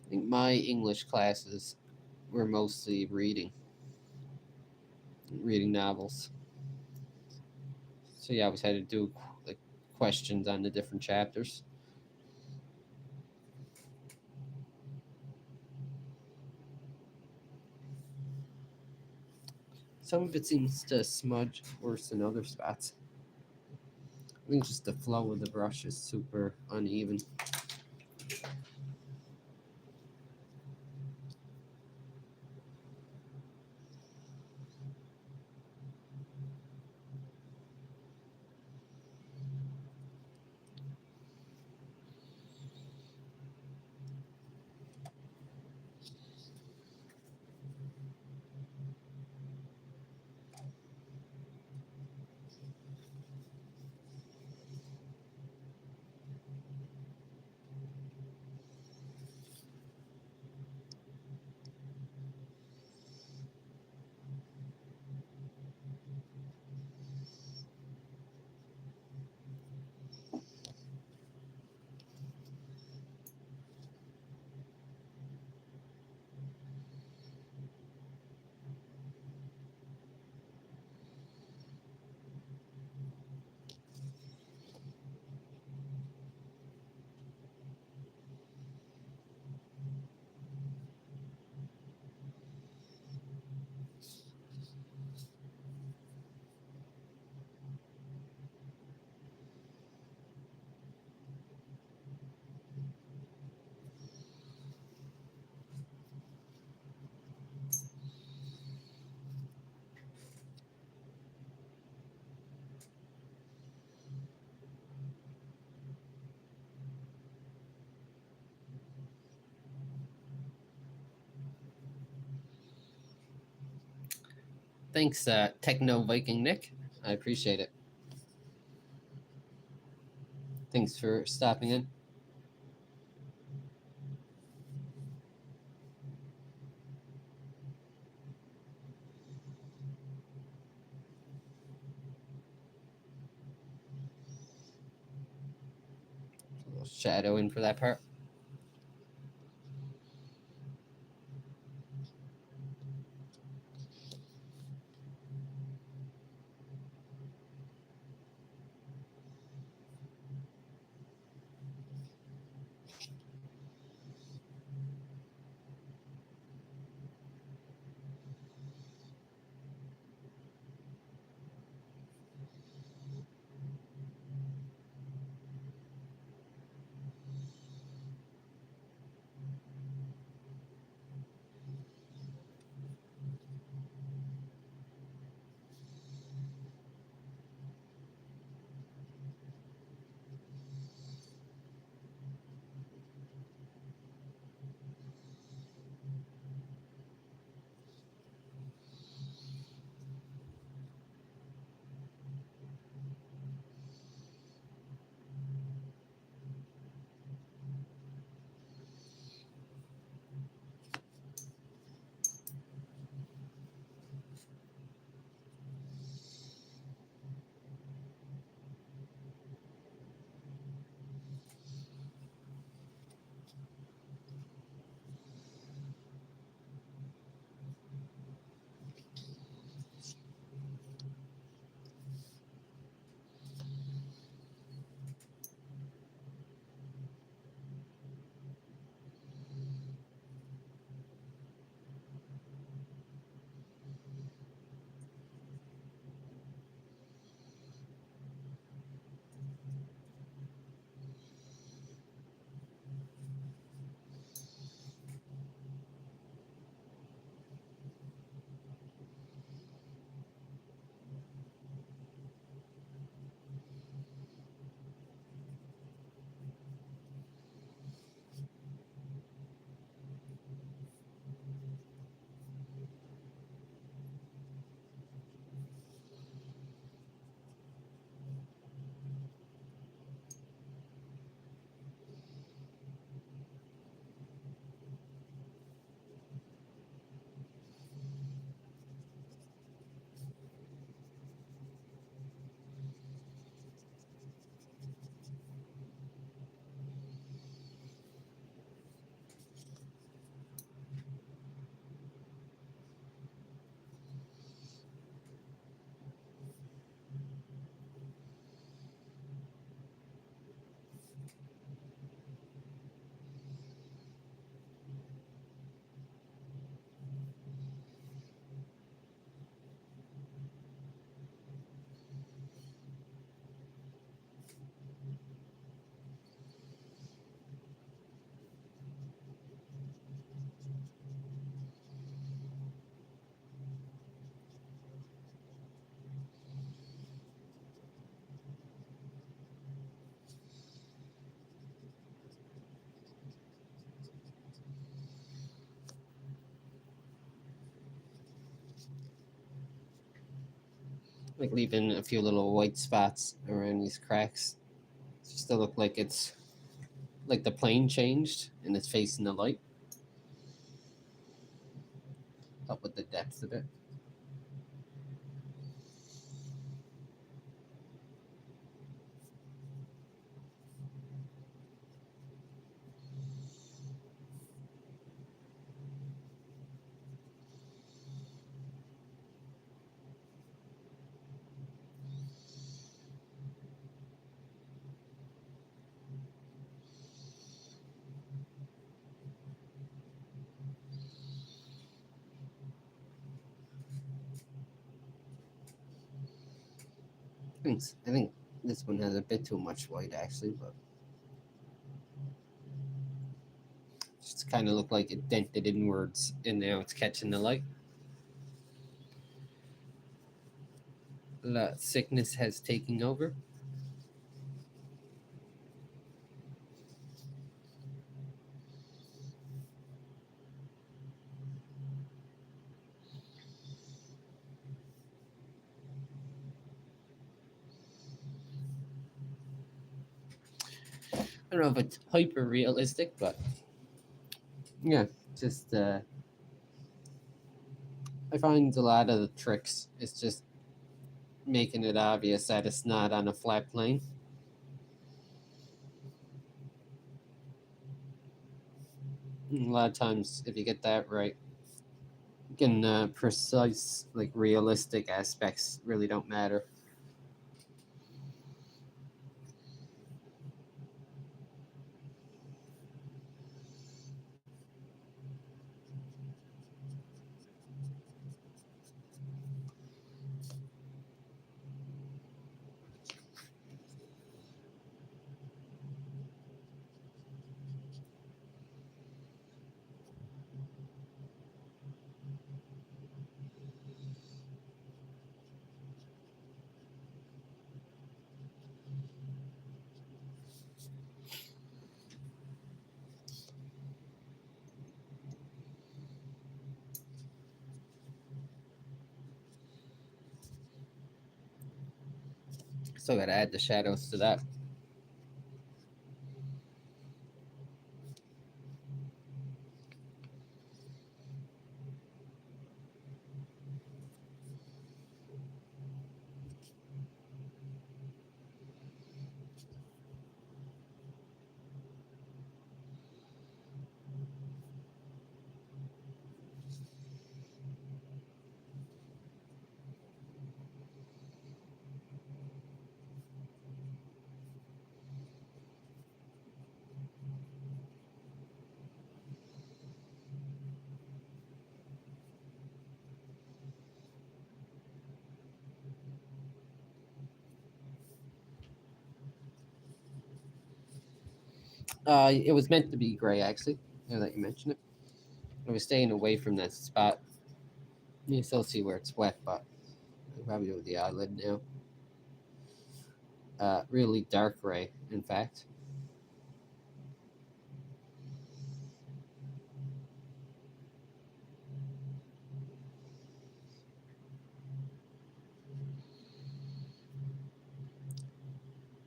I think my English classes were mostly reading novels. So yeah, I always had to do like questions on the different chapters. Some of it seems to smudge worse than other spots. I think just the flow of the brush is super uneven. Thanks, Techno Viking Nick. I appreciate it. Thanks for stopping in. A little shadow in for that part. Like leaving a few little white spots around these cracks, just to look like it's like the plane changed and it's facing the light. Help with the depth a bit. Thanks. I think this one has a bit too much white actually, but just kind of look like it dented inwards, and now it's catching the light. The sickness has taken over. don't know if it's hyper realistic, but yeah, just I find a lot of the tricks is just making it obvious that it's not on a flat plane. And a lot of times, if you get that right, again, precise, like realistic aspects really don't matter. Still got to add the shadows to that. It was meant to be gray, actually. Now that you mention it, I was staying away from that spot. You still see where it's wet, but I'll probably do the eyelid now. Really dark gray, in fact.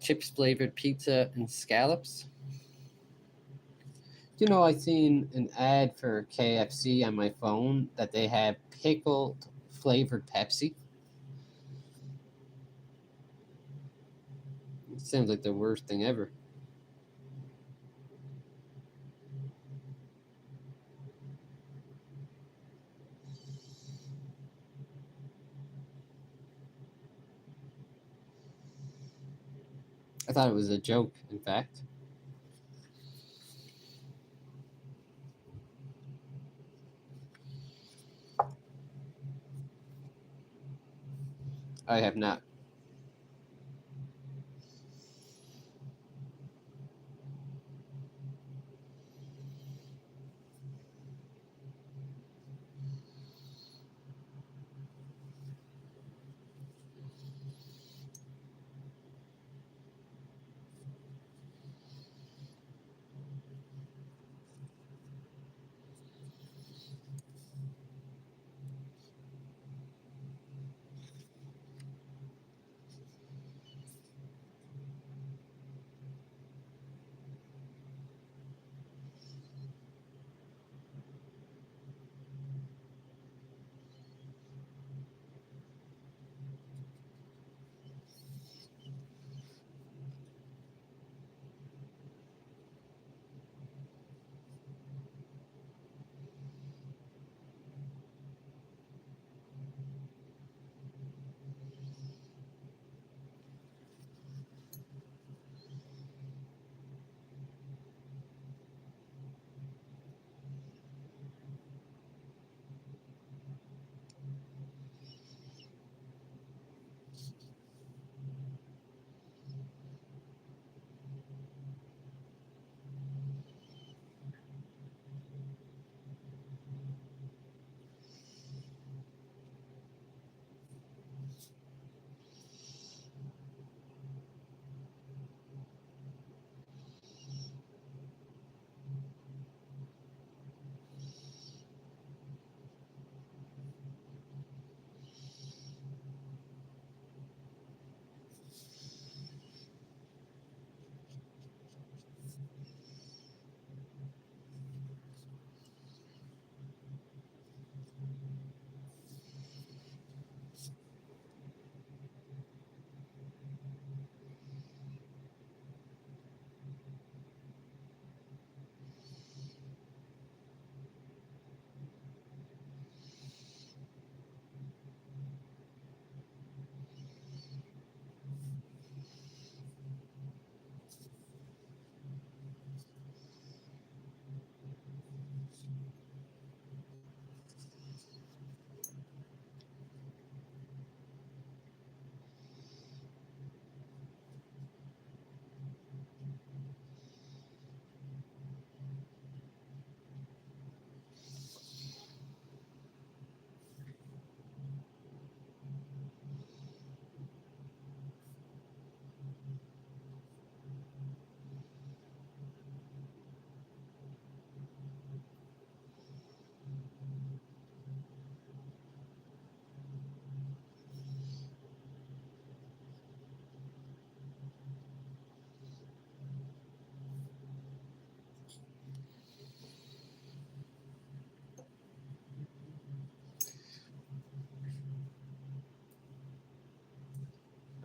Chips flavored pizza and scallops. Do you know I seen an ad for KFC on my phone that they have pickled flavored Pepsi? It sounds like the worst thing ever. I thought it was a joke, in fact. I have not.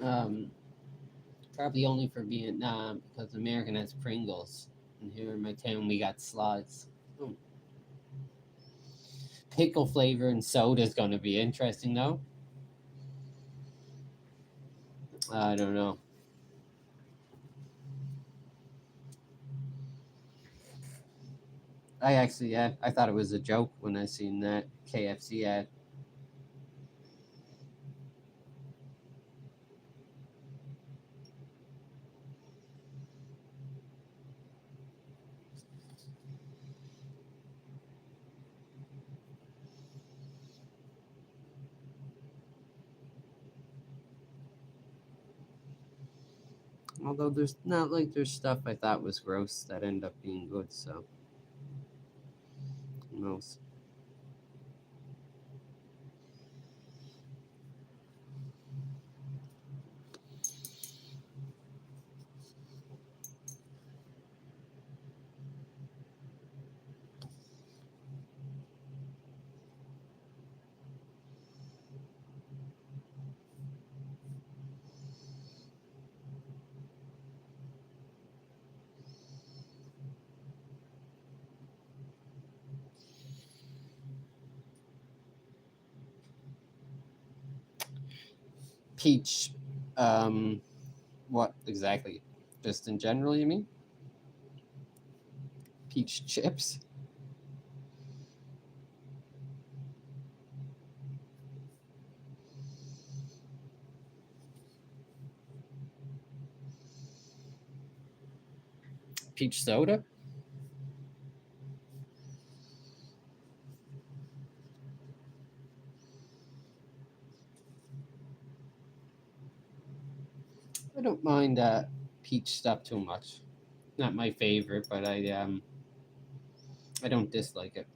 Um, Probably only for Vietnam because American has Pringles, and here in my town we got slides. Hmm. Pickle flavor and soda is going to be interesting, though. I don't know. I actually, yeah, I thought it was a joke when I seen that KFC ad. Although there's not like there's stuff I thought was gross that end up being good, so who knows? Peach, um, what exactly? Just in general, you mean? Peach chips? Peach soda? I don't mind peach stuff too much. Not my favorite, but I don't dislike it.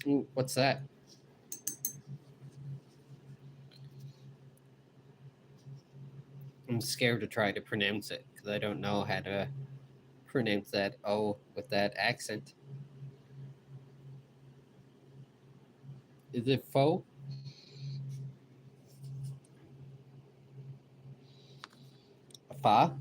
Ooh, what's that? I'm scared to try to pronounce it because I don't know how to pronounce that O with that accent. Is it faux? Fa?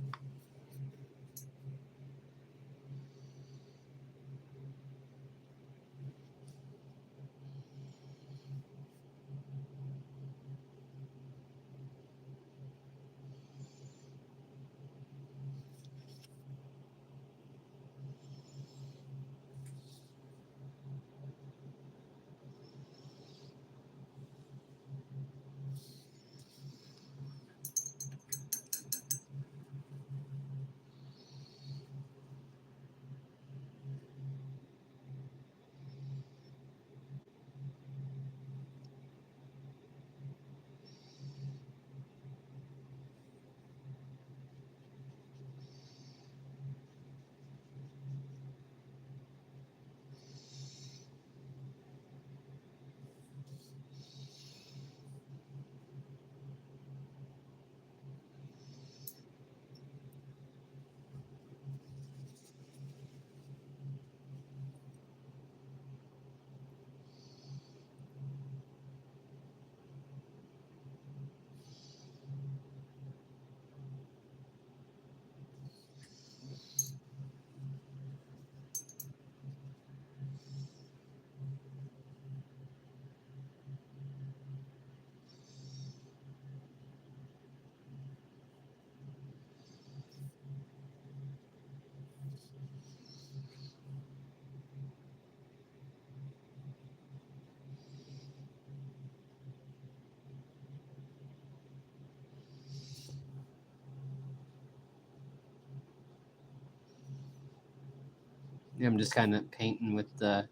Yeah, I'm just kind of painting with the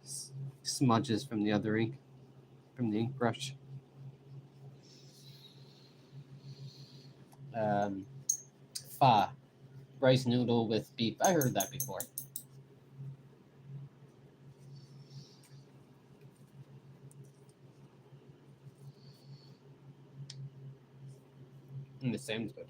smudges from the other ink, from the ink brush. Pho, rice noodle with beef. I heard that before. And it sounds good.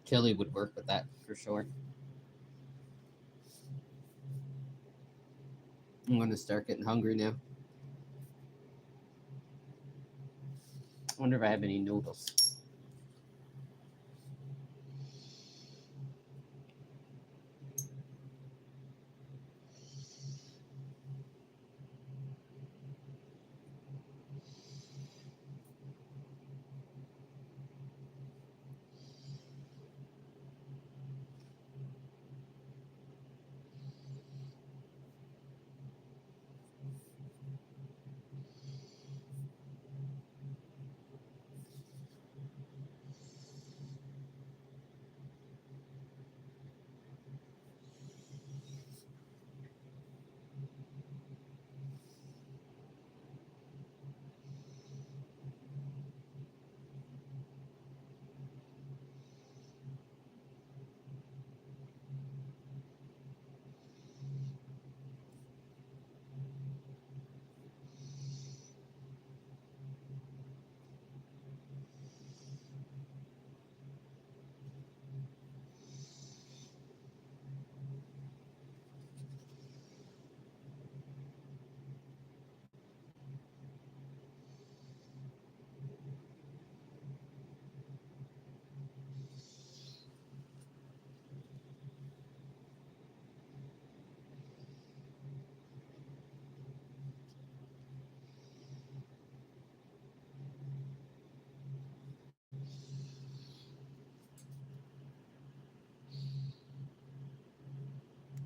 Chili would work with that for sure. I'm gonna start getting hungry now. I wonder if I have any noodles.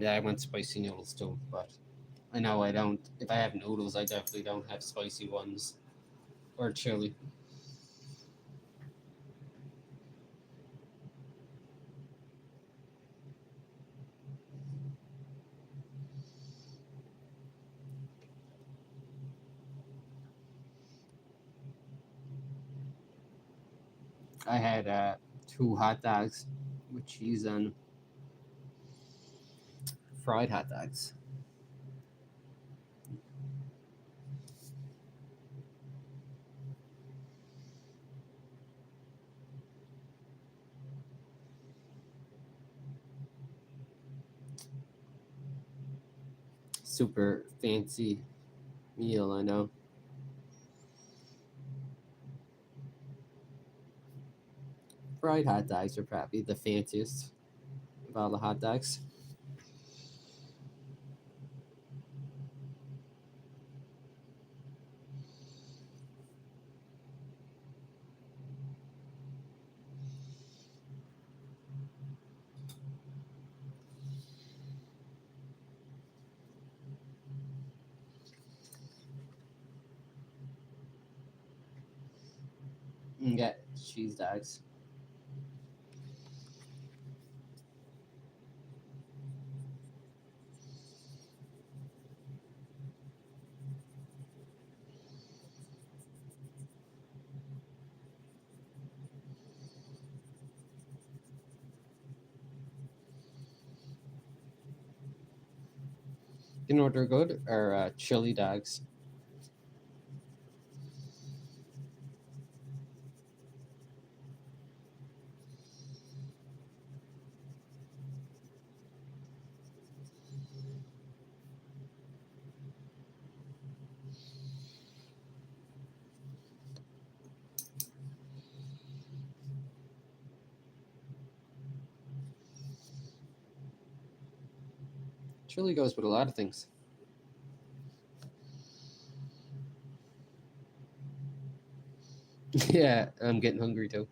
Yeah, I want spicy noodles too, but I know I don't. If I have noodles, I definitely don't have spicy ones or chili. I had two hot dogs with cheese on, fried hot dogs. Super fancy meal, I know. Fried hot dogs are probably the fanciest of all the hot dogs. You get cheese dogs. You know what are good? Are chili dogs. Chili goes with a lot of things. Yeah, I'm getting hungry too.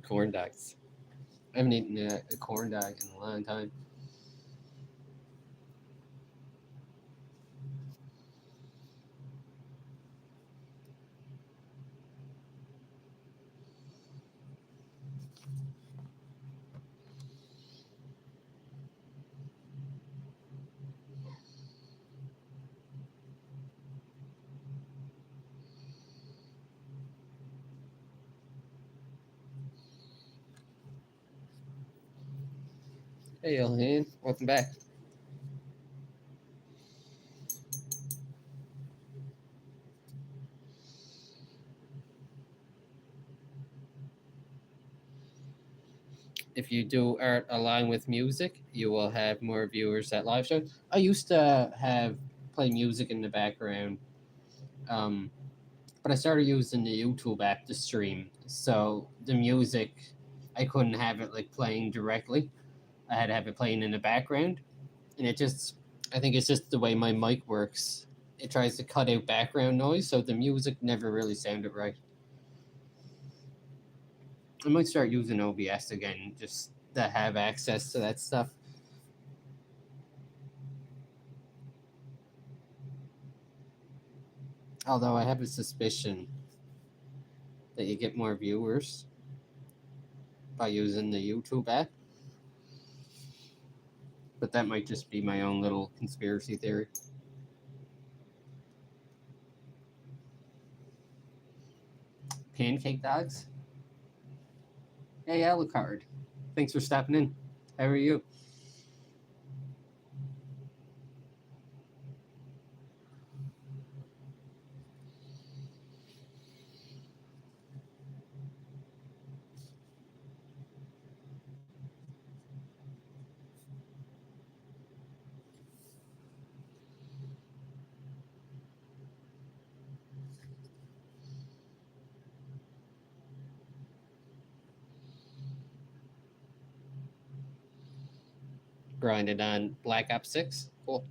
Corn dogs. I haven't eaten a corn dog in a long time. Hey, Elhan, welcome back. If you do art along with music, you will have more viewers at live shows. I used to have play music in the background, um, but I started using the YouTube app to stream. So the music, I couldn't have it like playing directly. I had to have it playing in the background, and it just, I think it's just the way my mic works. It tries to cut out background noise, so the music never really sounded right. I might start using OBS again just to have access to that stuff. Although I have a suspicion that you get more viewers by using the YouTube app. But that might just be my own little conspiracy theory. Pancake dogs? Hey, Alucard. Thanks for stopping in. How are you? Grinded on Black Ops 6? Cool.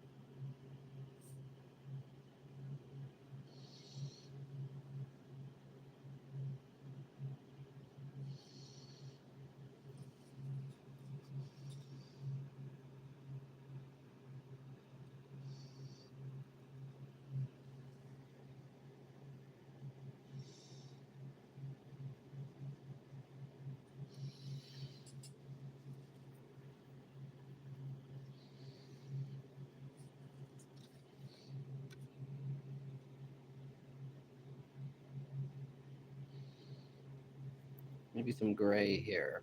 Maybe some gray here.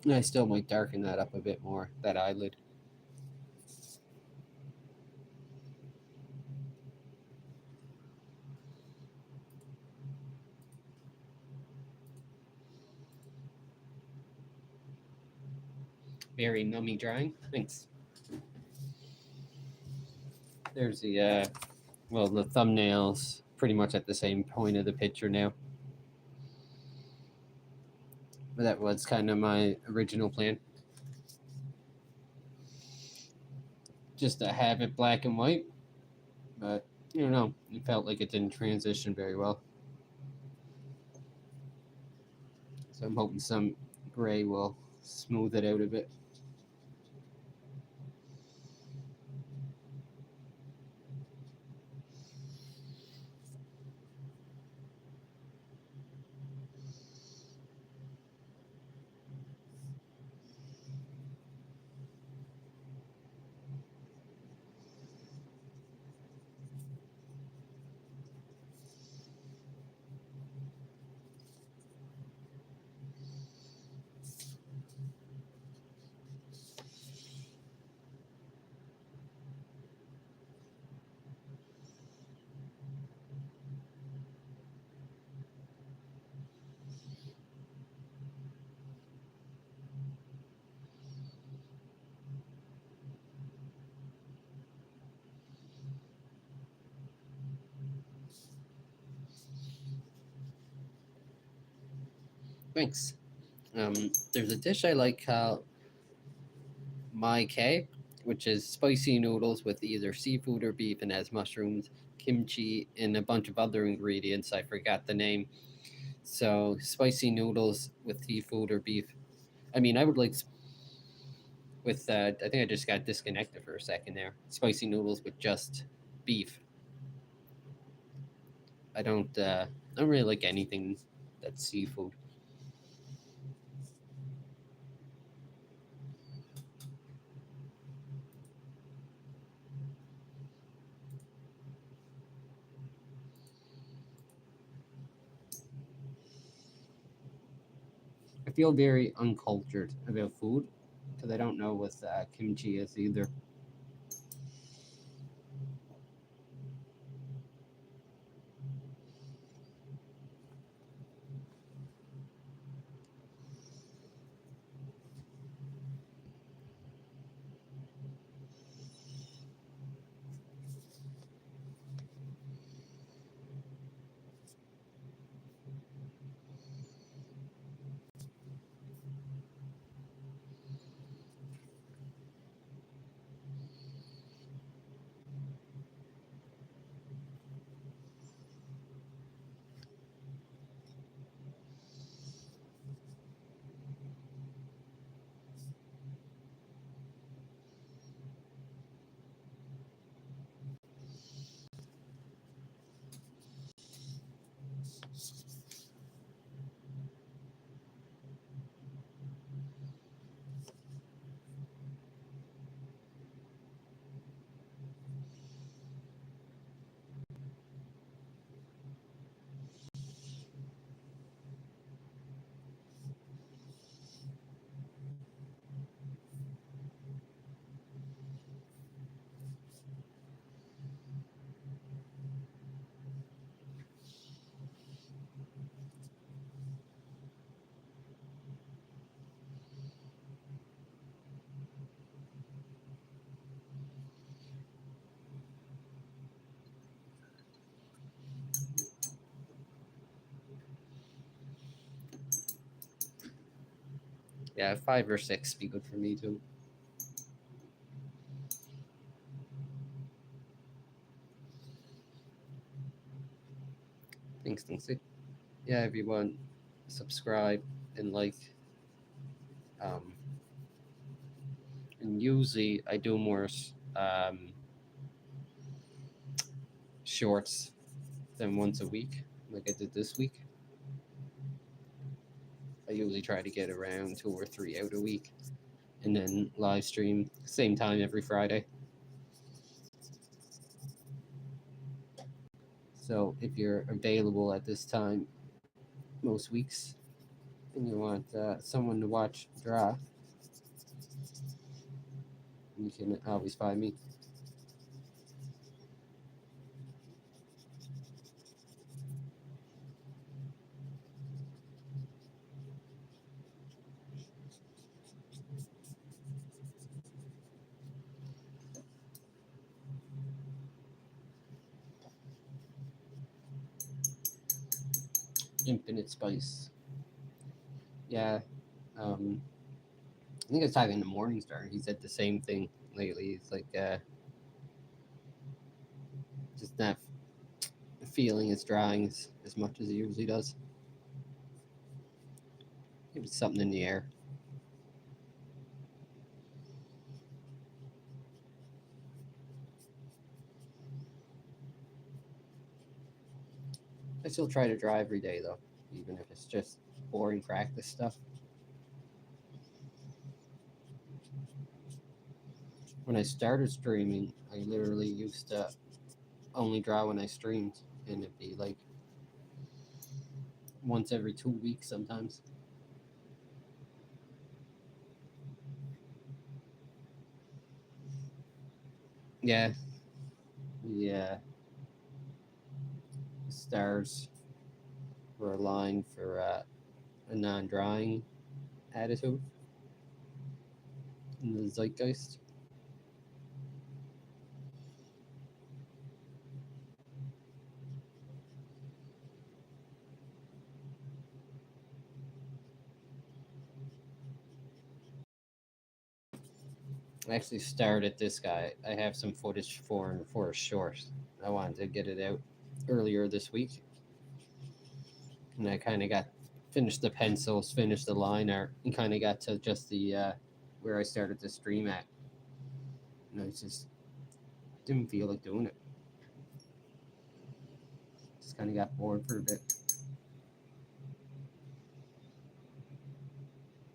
I still might darken that up a bit more, that eyelid. Very nummy drawing. Thanks. There's the, well, the thumbnail's pretty much at the same point of the picture now. But that was kind of my original plan. Just to have it black and white but I don't know. It felt like it didn't transition very well. So I'm hoping some gray will smooth it out a bit. Thanks. There's a dish I like called Mai K, which is spicy noodles with either seafood or beef and has mushrooms, kimchi, and a bunch of other ingredients. I forgot the name. So spicy noodles with seafood or beef. I mean, I would like with. I think I just got disconnected for a second there. Spicy noodles with just beef. I don't. I don't really like anything that's seafood. I feel very uncultured about food because I don't know what kimchi is either. Yeah, 5 or 6 be good for me too. Thanks. Yeah, everyone, subscribe and like. Um, and usually I do more shorts than once a week, like I did this week. I usually try to get around 2 or 3 out a week, and then live stream same time every Friday. So if you're available at this time most weeks, and you want someone to watch draft, you can always find me. Infinite Spice. Yeah. I think I was talking to Morningstar. He said the same thing lately. It's like not feeling his drawings as much as he usually does. Maybe it's something in the air. I still try to draw every day though, even if it's just boring practice stuff. When I started streaming, I literally used to only draw when I streamed, and it'd be like once every 2 weeks sometimes. Yeah, yeah. The stars were aligned for a non-drawing attitude in the zeitgeist. I actually started this guy. I have some footage for a short. I wanted to get it out earlier this week, and I kind of got finished the pencils, finished the line art, and kind of got to just the where I started to stream at, and I just didn't feel like doing it. Just kind of got bored for a bit.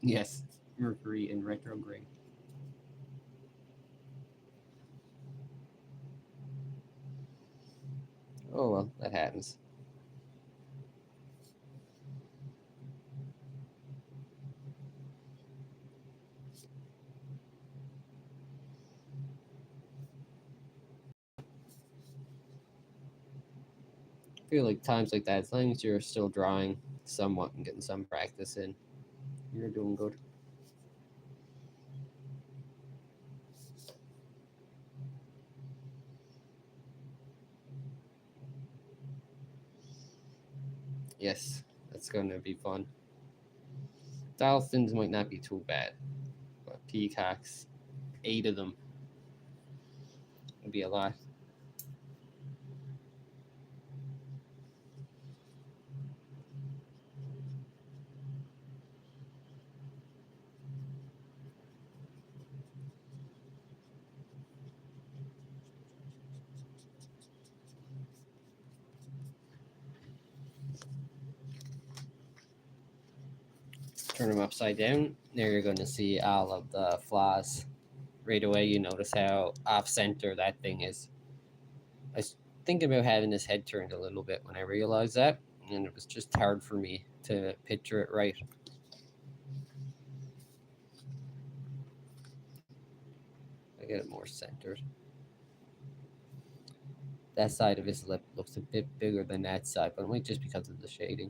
Yes, Mercury in retrograde. Oh well, that happens. I feel like times like that, as long as you're still drawing somewhat and getting some practice in, you're doing good. Yes, that's going to be fun. Dolphins might not be too bad, but peacocks, 8 of them, would be a lot. Turn them upside down. There you're going to see all of the flaws. Right away, you notice how off center that thing is. I was thinking about having his head turned a little bit when I realized that, and it was just hard for me to picture it right. I get it more centered. That side of his lip looks a bit bigger than that side, but it might just because of the shading.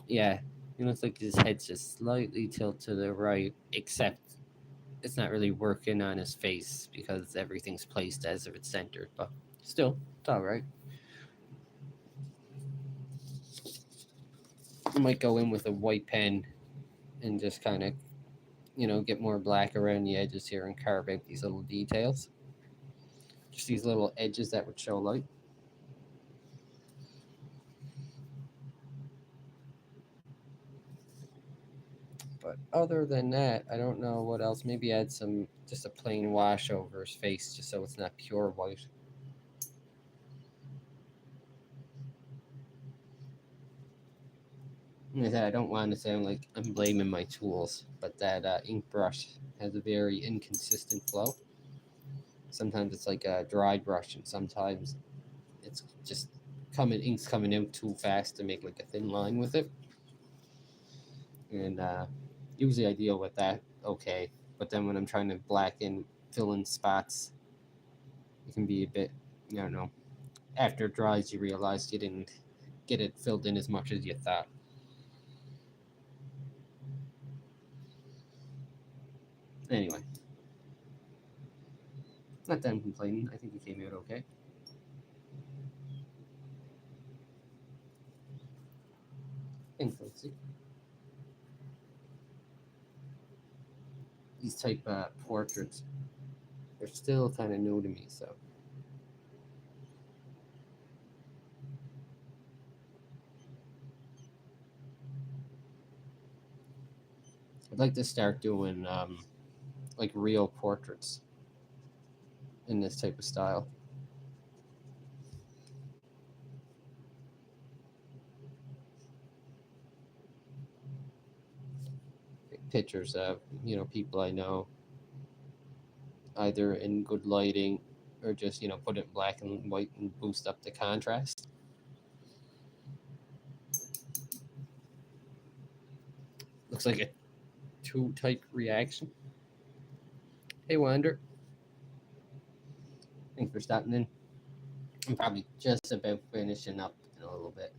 Yeah, it looks like his head's just slightly tilted to the right, except it's not really working on his face because everything's placed as if it's centered, but still, it's all right. I might go in with a white pen and just kind of, get more black around the edges here and carve out these little details. Just these little edges that would show light. But other than that, I don't know what else. Maybe add just a plain wash over his face just so it's not pure white. Like I said, I don't want to sound like I'm blaming my tools, but that ink brush has a very inconsistent flow. Sometimes it's like a dried brush, and sometimes it's just ink's coming out too fast to make like a thin line with it. And usually I deal with that okay, but then when I'm trying to blacken, fill in spots, it can be a bit, I don't know. After it dries, you realize you didn't get it filled in as much as you thought. Anyway, not that I'm complaining. I think it came out okay. Thanks, Lexi. these type of portraits, they're still kind of new to me, so. I'd like to start doing like real portraits in this type of style. Pictures of, you know, people I know, either in good lighting or just, you know, put it in black and white and boost up the contrast. Looks like a 2 type reaction. Hey, Wander. Thanks for stopping in. I'm probably just about finishing up in a little bit.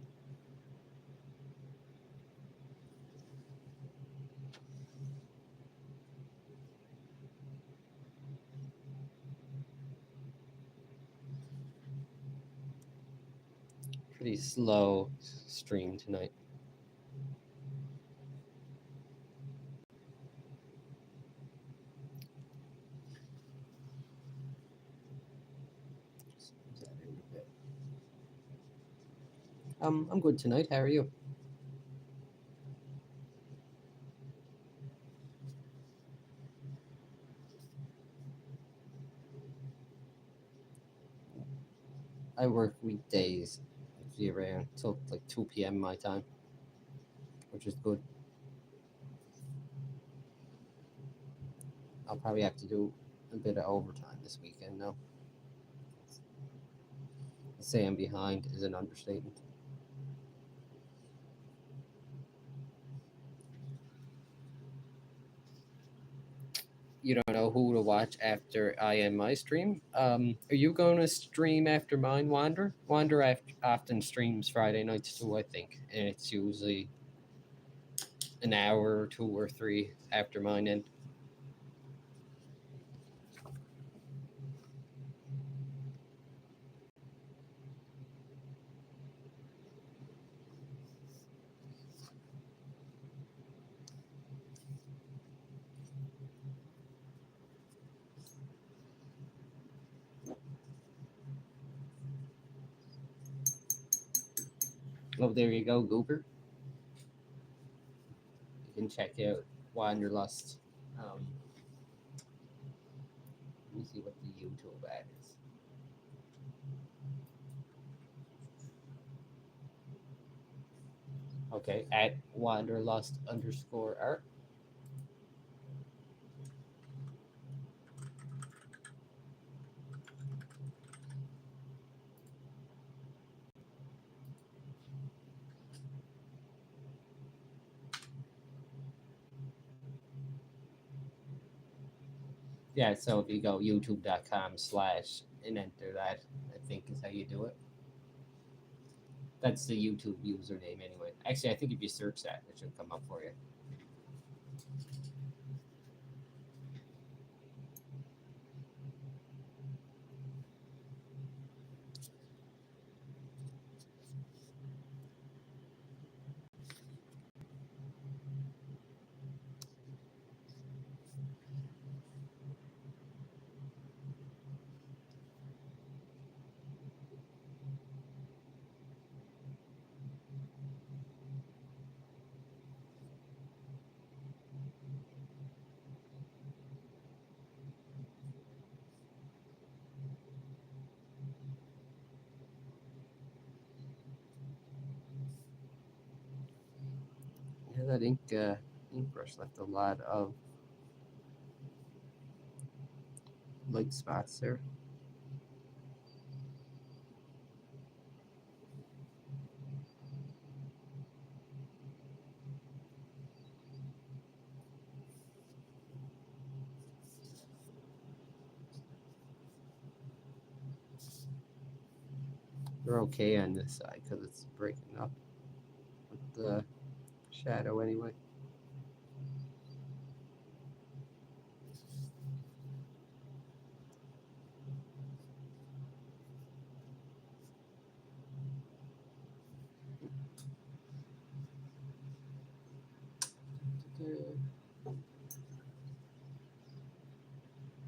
Pretty slow stream tonight. I'm good tonight. How are you? I work weekdays, usually around till like 2 p.m. my time, which is good. I'll probably have to do a bit of overtime this weekend now. To say I'm behind is an understatement. You don't know who to watch after I end my stream. Are you going to stream after mine, Wander? Wander often streams Friday nights too, I think, and it's usually an hour or 2 or 3 after mine end. Oh, there you go, Gooper. You can check out Wanderlust. Let me see what the YouTube ad is. Okay, at Wanderlust_art. Yeah, so if you go youtube.com/ and enter that, I think is how you do it. That's the YouTube username anyway. Actually, I think if you search that, it should come up for you. Yeah, that ink brush left a lot of light spots there. They're okay on this side because it's breaking up with the shadow anyway.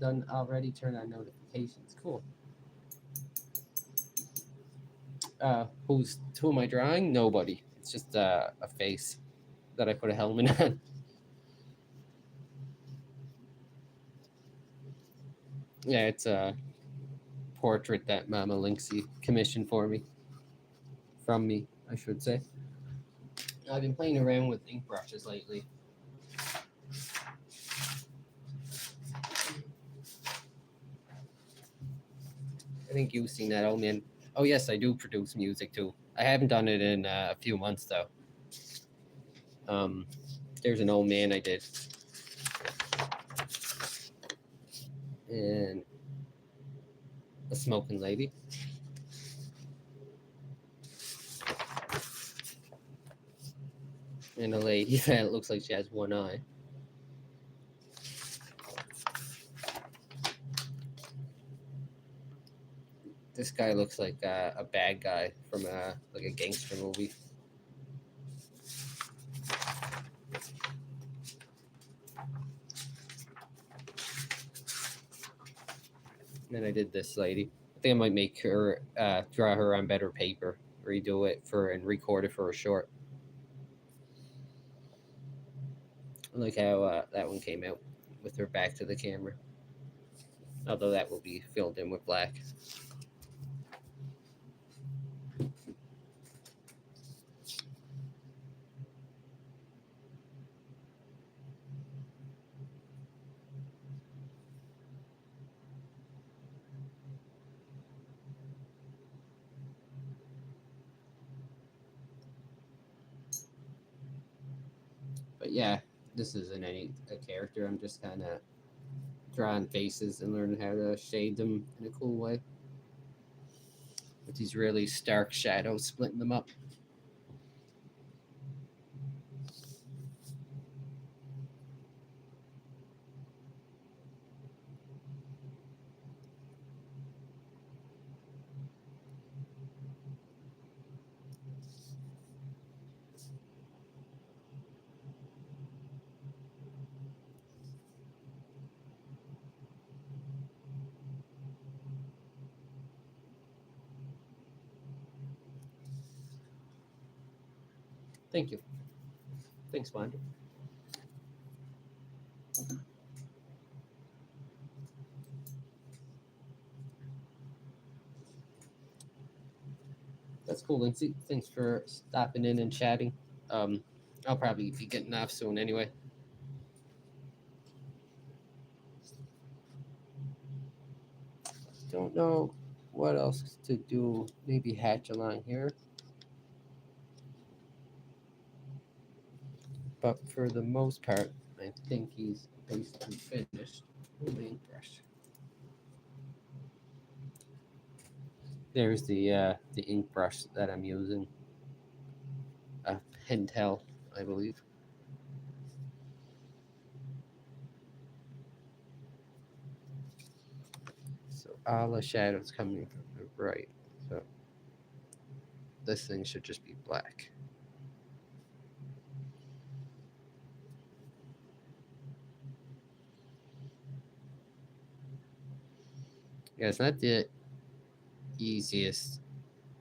done already. Turn on notifications. Cool. Who am I drawing? Nobody. It's just a face that I put a helmet on. Yeah, it's a portrait that Mama Linksy commissioned for me. From me, I should say. I've been playing around with ink brushes lately. I think you've seen that, old man. Oh yes, I do produce music too. I haven't done it in a few months though. There's an old man I did, and a smoking lady, and a lady that looks like she has one eye. This guy looks like a bad guy from like a gangster movie. And then I did this lady. I think I might make her draw her on better paper, redo it for and record it for a short. I like how that one came out with her back to the camera. Although that will be filled in with black. But yeah, this isn't a character. I'm just kind of drawing faces and learning how to shade them in a cool way. With these really stark shadows, splitting them up. Thank you. Thanks, Wander. That's cool, Lindsay. Thanks for stopping in and chatting. I'll probably be getting off soon anyway. Don't know what else to do. Maybe hatch along here. But for the most part, I think he's basically finished. Ink brush. There's the ink brush that I'm using. A Pentel, I believe. So all the shadows coming from the right. So this thing should just be black. Yeah, it's not the easiest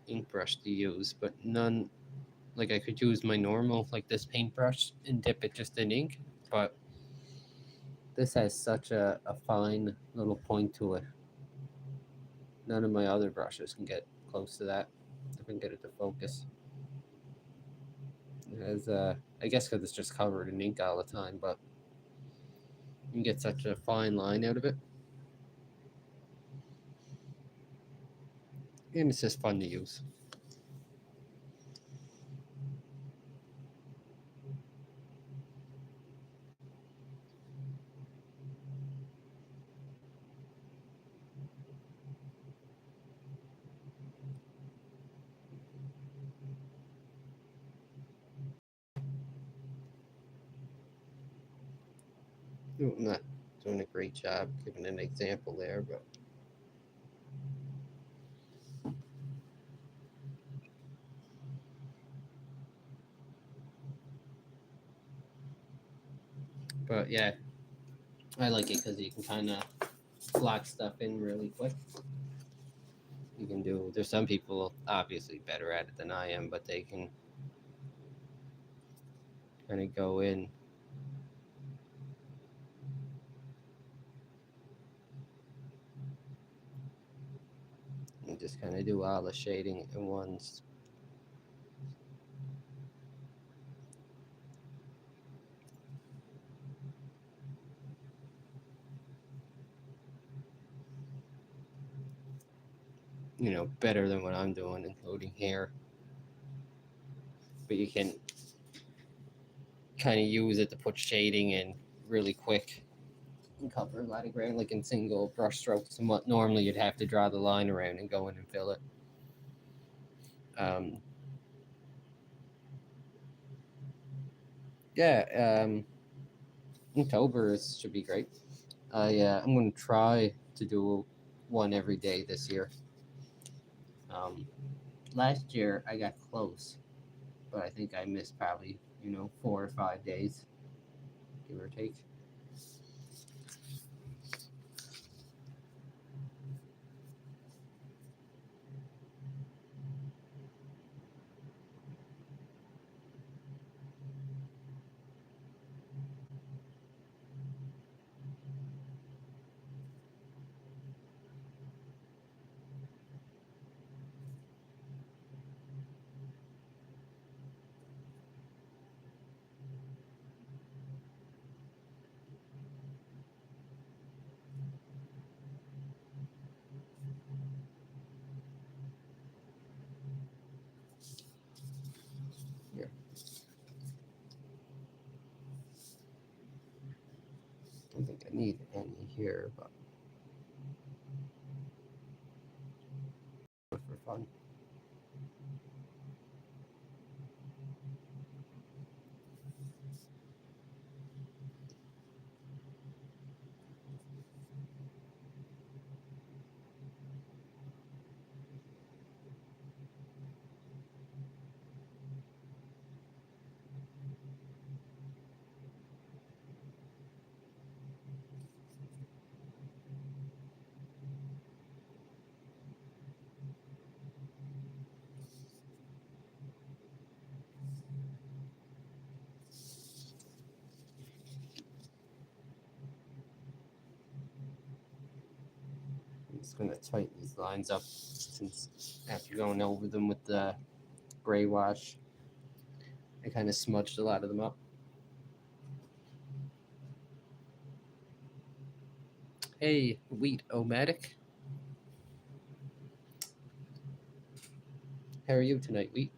ink brush to use, but none, like I could use my normal, like this paintbrush and dip it just in ink, but this has such a fine little point to it. None of my other brushes can get close to that. If I can get it to focus. It has, I guess because it's just covered in ink all the time, but you can get such a fine line out of it. And it's just fun to use. I'm not doing a great job giving an example there, but yeah, I like it because you can kind of lock stuff in really quick. You can do. There's some people obviously better at it than I am, but they can kind of go in. And just kind of do all the shading at once. Better than what I'm doing, including here. But you can kind of use it to put shading in really quick and cover a lot of ground, like in single brush strokes, and what normally you'd have to draw the line around and go in and fill it. October should be great. I'm going to try to do one every day this year. Last year I got close, but I think I missed probably 4 or 5 days, give or take. I don't think I need any here, but for fun. I'm just going to tighten these lines up, since after going over them with the gray wash, I kind of smudged a lot of them up. Hey, Wheat-O-Matic. How are you tonight, Wheat?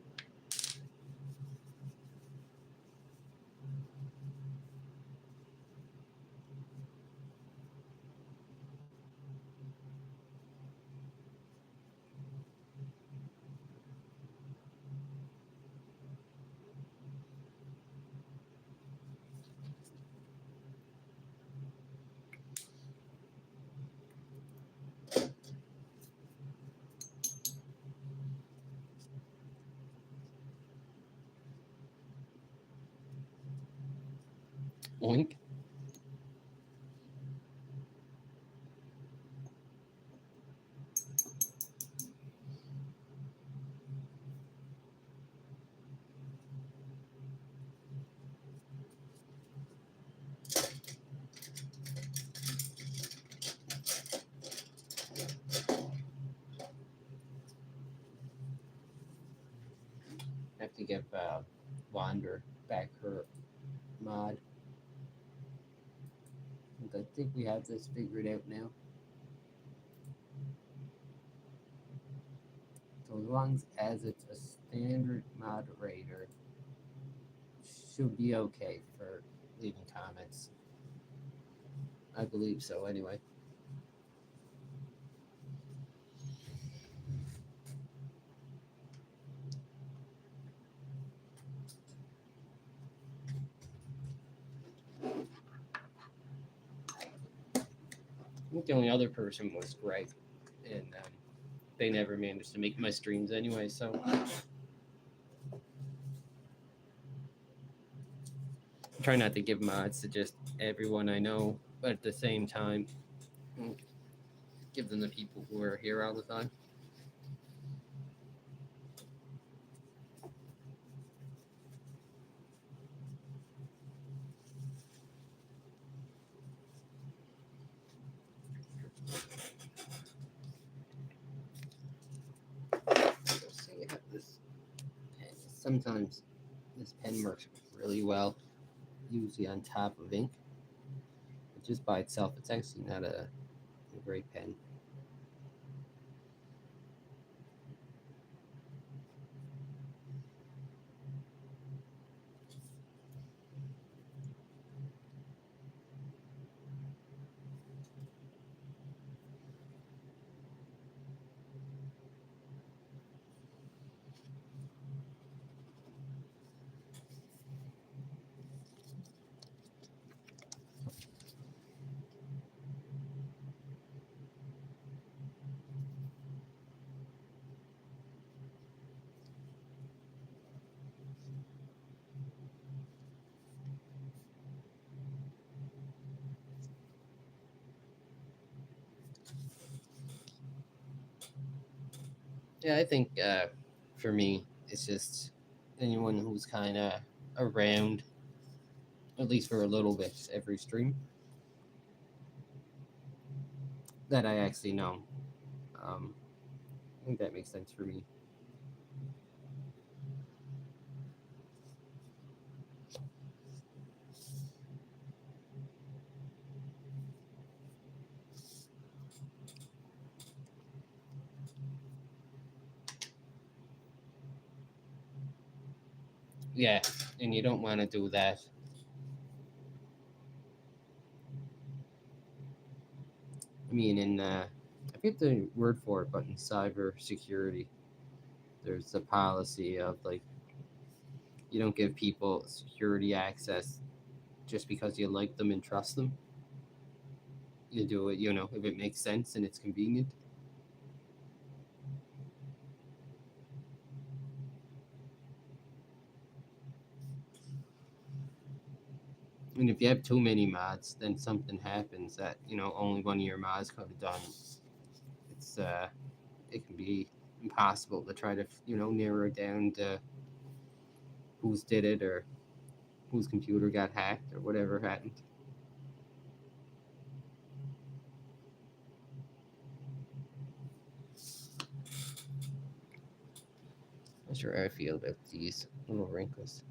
Oink. I have to give Wander back her mod. I think we have this figured out now. So as long as it's a standard moderator, should be okay for leaving comments. I believe so, anyway. I think the only other person was Greg, and they never managed to make my streams anyway, so I try not to give mods to just everyone I know, but at the same time, give them to people who are here all the time. So say you have this pen. Sometimes this pen works really well, usually on top of ink. But just by itself, it's actually not a great pen. Yeah, I think for me, it's just anyone who's kind of around, at least for a little bit, every stream that I actually know. I think that makes sense for me. Yeah, and you don't want to do that. I mean, I forget the word for it, but in cyber security, there's a policy of like you don't give people security access just because you like them and trust them. You do it, if it makes sense and it's convenient. And if you have too many mods, then something happens that only one of your mods could have done. It's it can be impossible to try to narrow down to who's did it or whose computer got hacked or whatever happened. Not sure how I feel about these little wrinkles.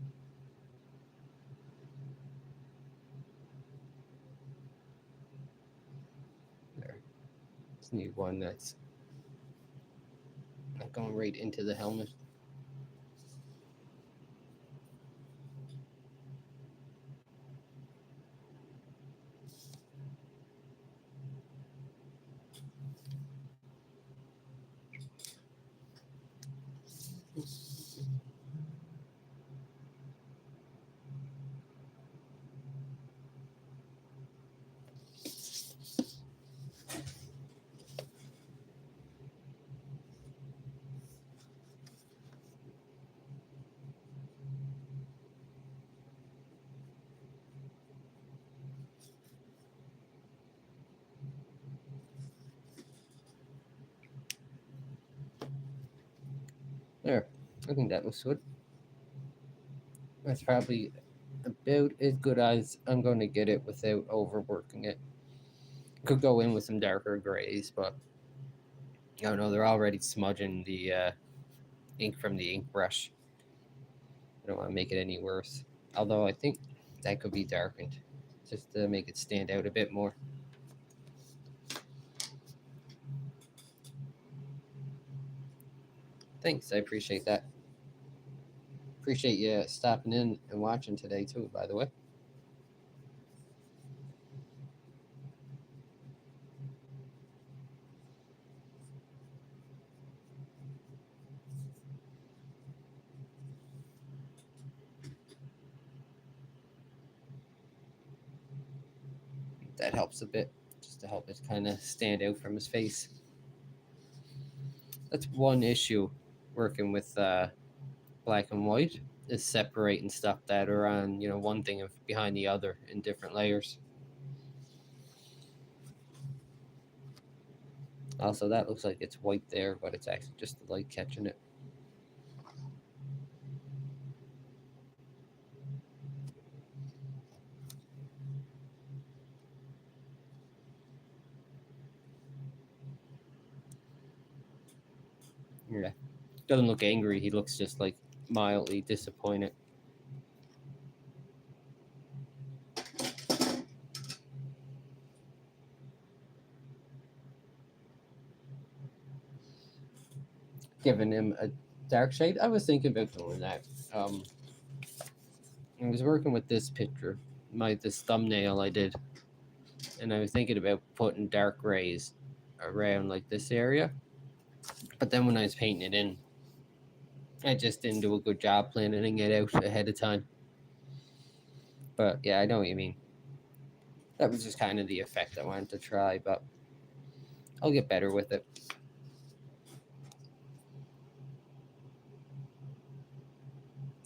There. Just need one that's not going right into the helmet. There. I think that looks good. That's probably about as good as I'm going to get it without overworking it. Could go in with some darker grays, but I don't know. They're already smudging the ink from the ink brush. I don't want to make it any worse. Although I think that could be darkened just to make it stand out a bit more. Thanks. I appreciate that. Appreciate you stopping in and watching today, too, by the way. That helps a bit, just to help it kind of stand out from his face. That's one issue working with black and white is separating stuff that are on one thing behind the other in different layers. Also, that looks like it's white there, but it's actually just the light catching it. Yeah. Doesn't look angry. He looks just like mildly disappointed. Giving him a dark shade. I was thinking about doing that. I was working with this picture, this thumbnail I did, and I was thinking about putting dark grays around like this area. But then when I was painting it in, I just didn't do a good job planning it out ahead of time. But yeah, I know what you mean. That was just kind of the effect I wanted to try, but I'll get better with it.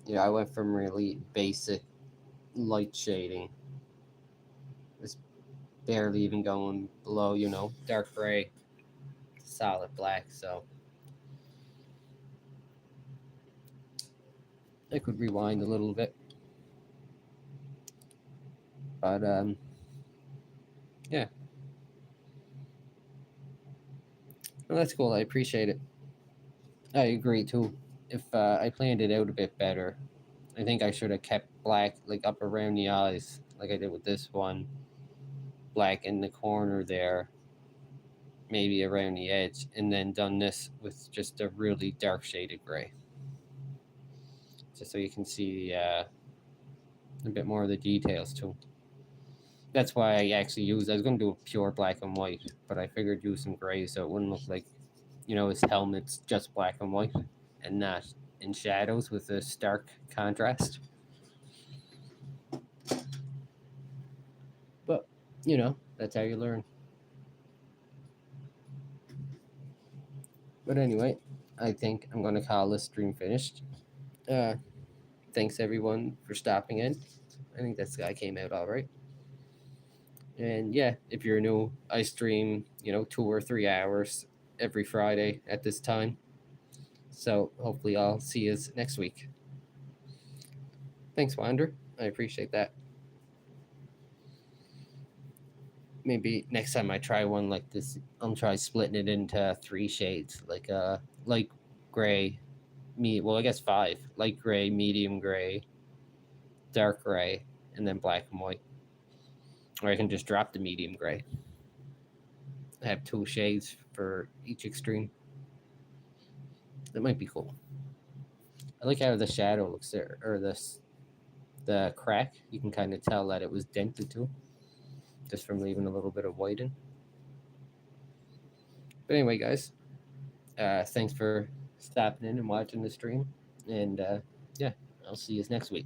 Yeah, I went from really basic light shading. It's barely even going below, dark gray, solid black. So I could rewind a little bit. But yeah. Well, that's cool. I appreciate it. I agree too. If I planned it out a bit better, I think I should have kept black like up around the eyes, like I did with this one. Black in the corner there, maybe around the edge, and then done this with just a really dark shaded gray, just so you can see a bit more of the details too. That's why I actually used. I was going to do a pure black and white, but I figured use some gray so it wouldn't look like, his helmet's just black and white and not in shadows with a stark contrast. But that's how you learn. But anyway, I think I'm going to call this stream finished. Uh, Thanks everyone for stopping in. I think this guy came out all right. And yeah, if you're new, I stream, 2 or 3 hours every Friday at this time. So hopefully I'll see you next week. Thanks, Wander. I appreciate that. Maybe next time I try one like this, I'll try splitting it into 3 shades, like light gray, well, I guess 5: light gray, medium gray, dark gray, and then black and white. Or I can just drop the medium gray. I have 2 shades for each extreme. That might be cool. I like how the shadow looks there, or the crack. You can kind of tell that it was dented too, just from leaving a little bit of white in. But anyway, guys, thanks for stopping in and watching the stream. And yeah, I'll see you next week.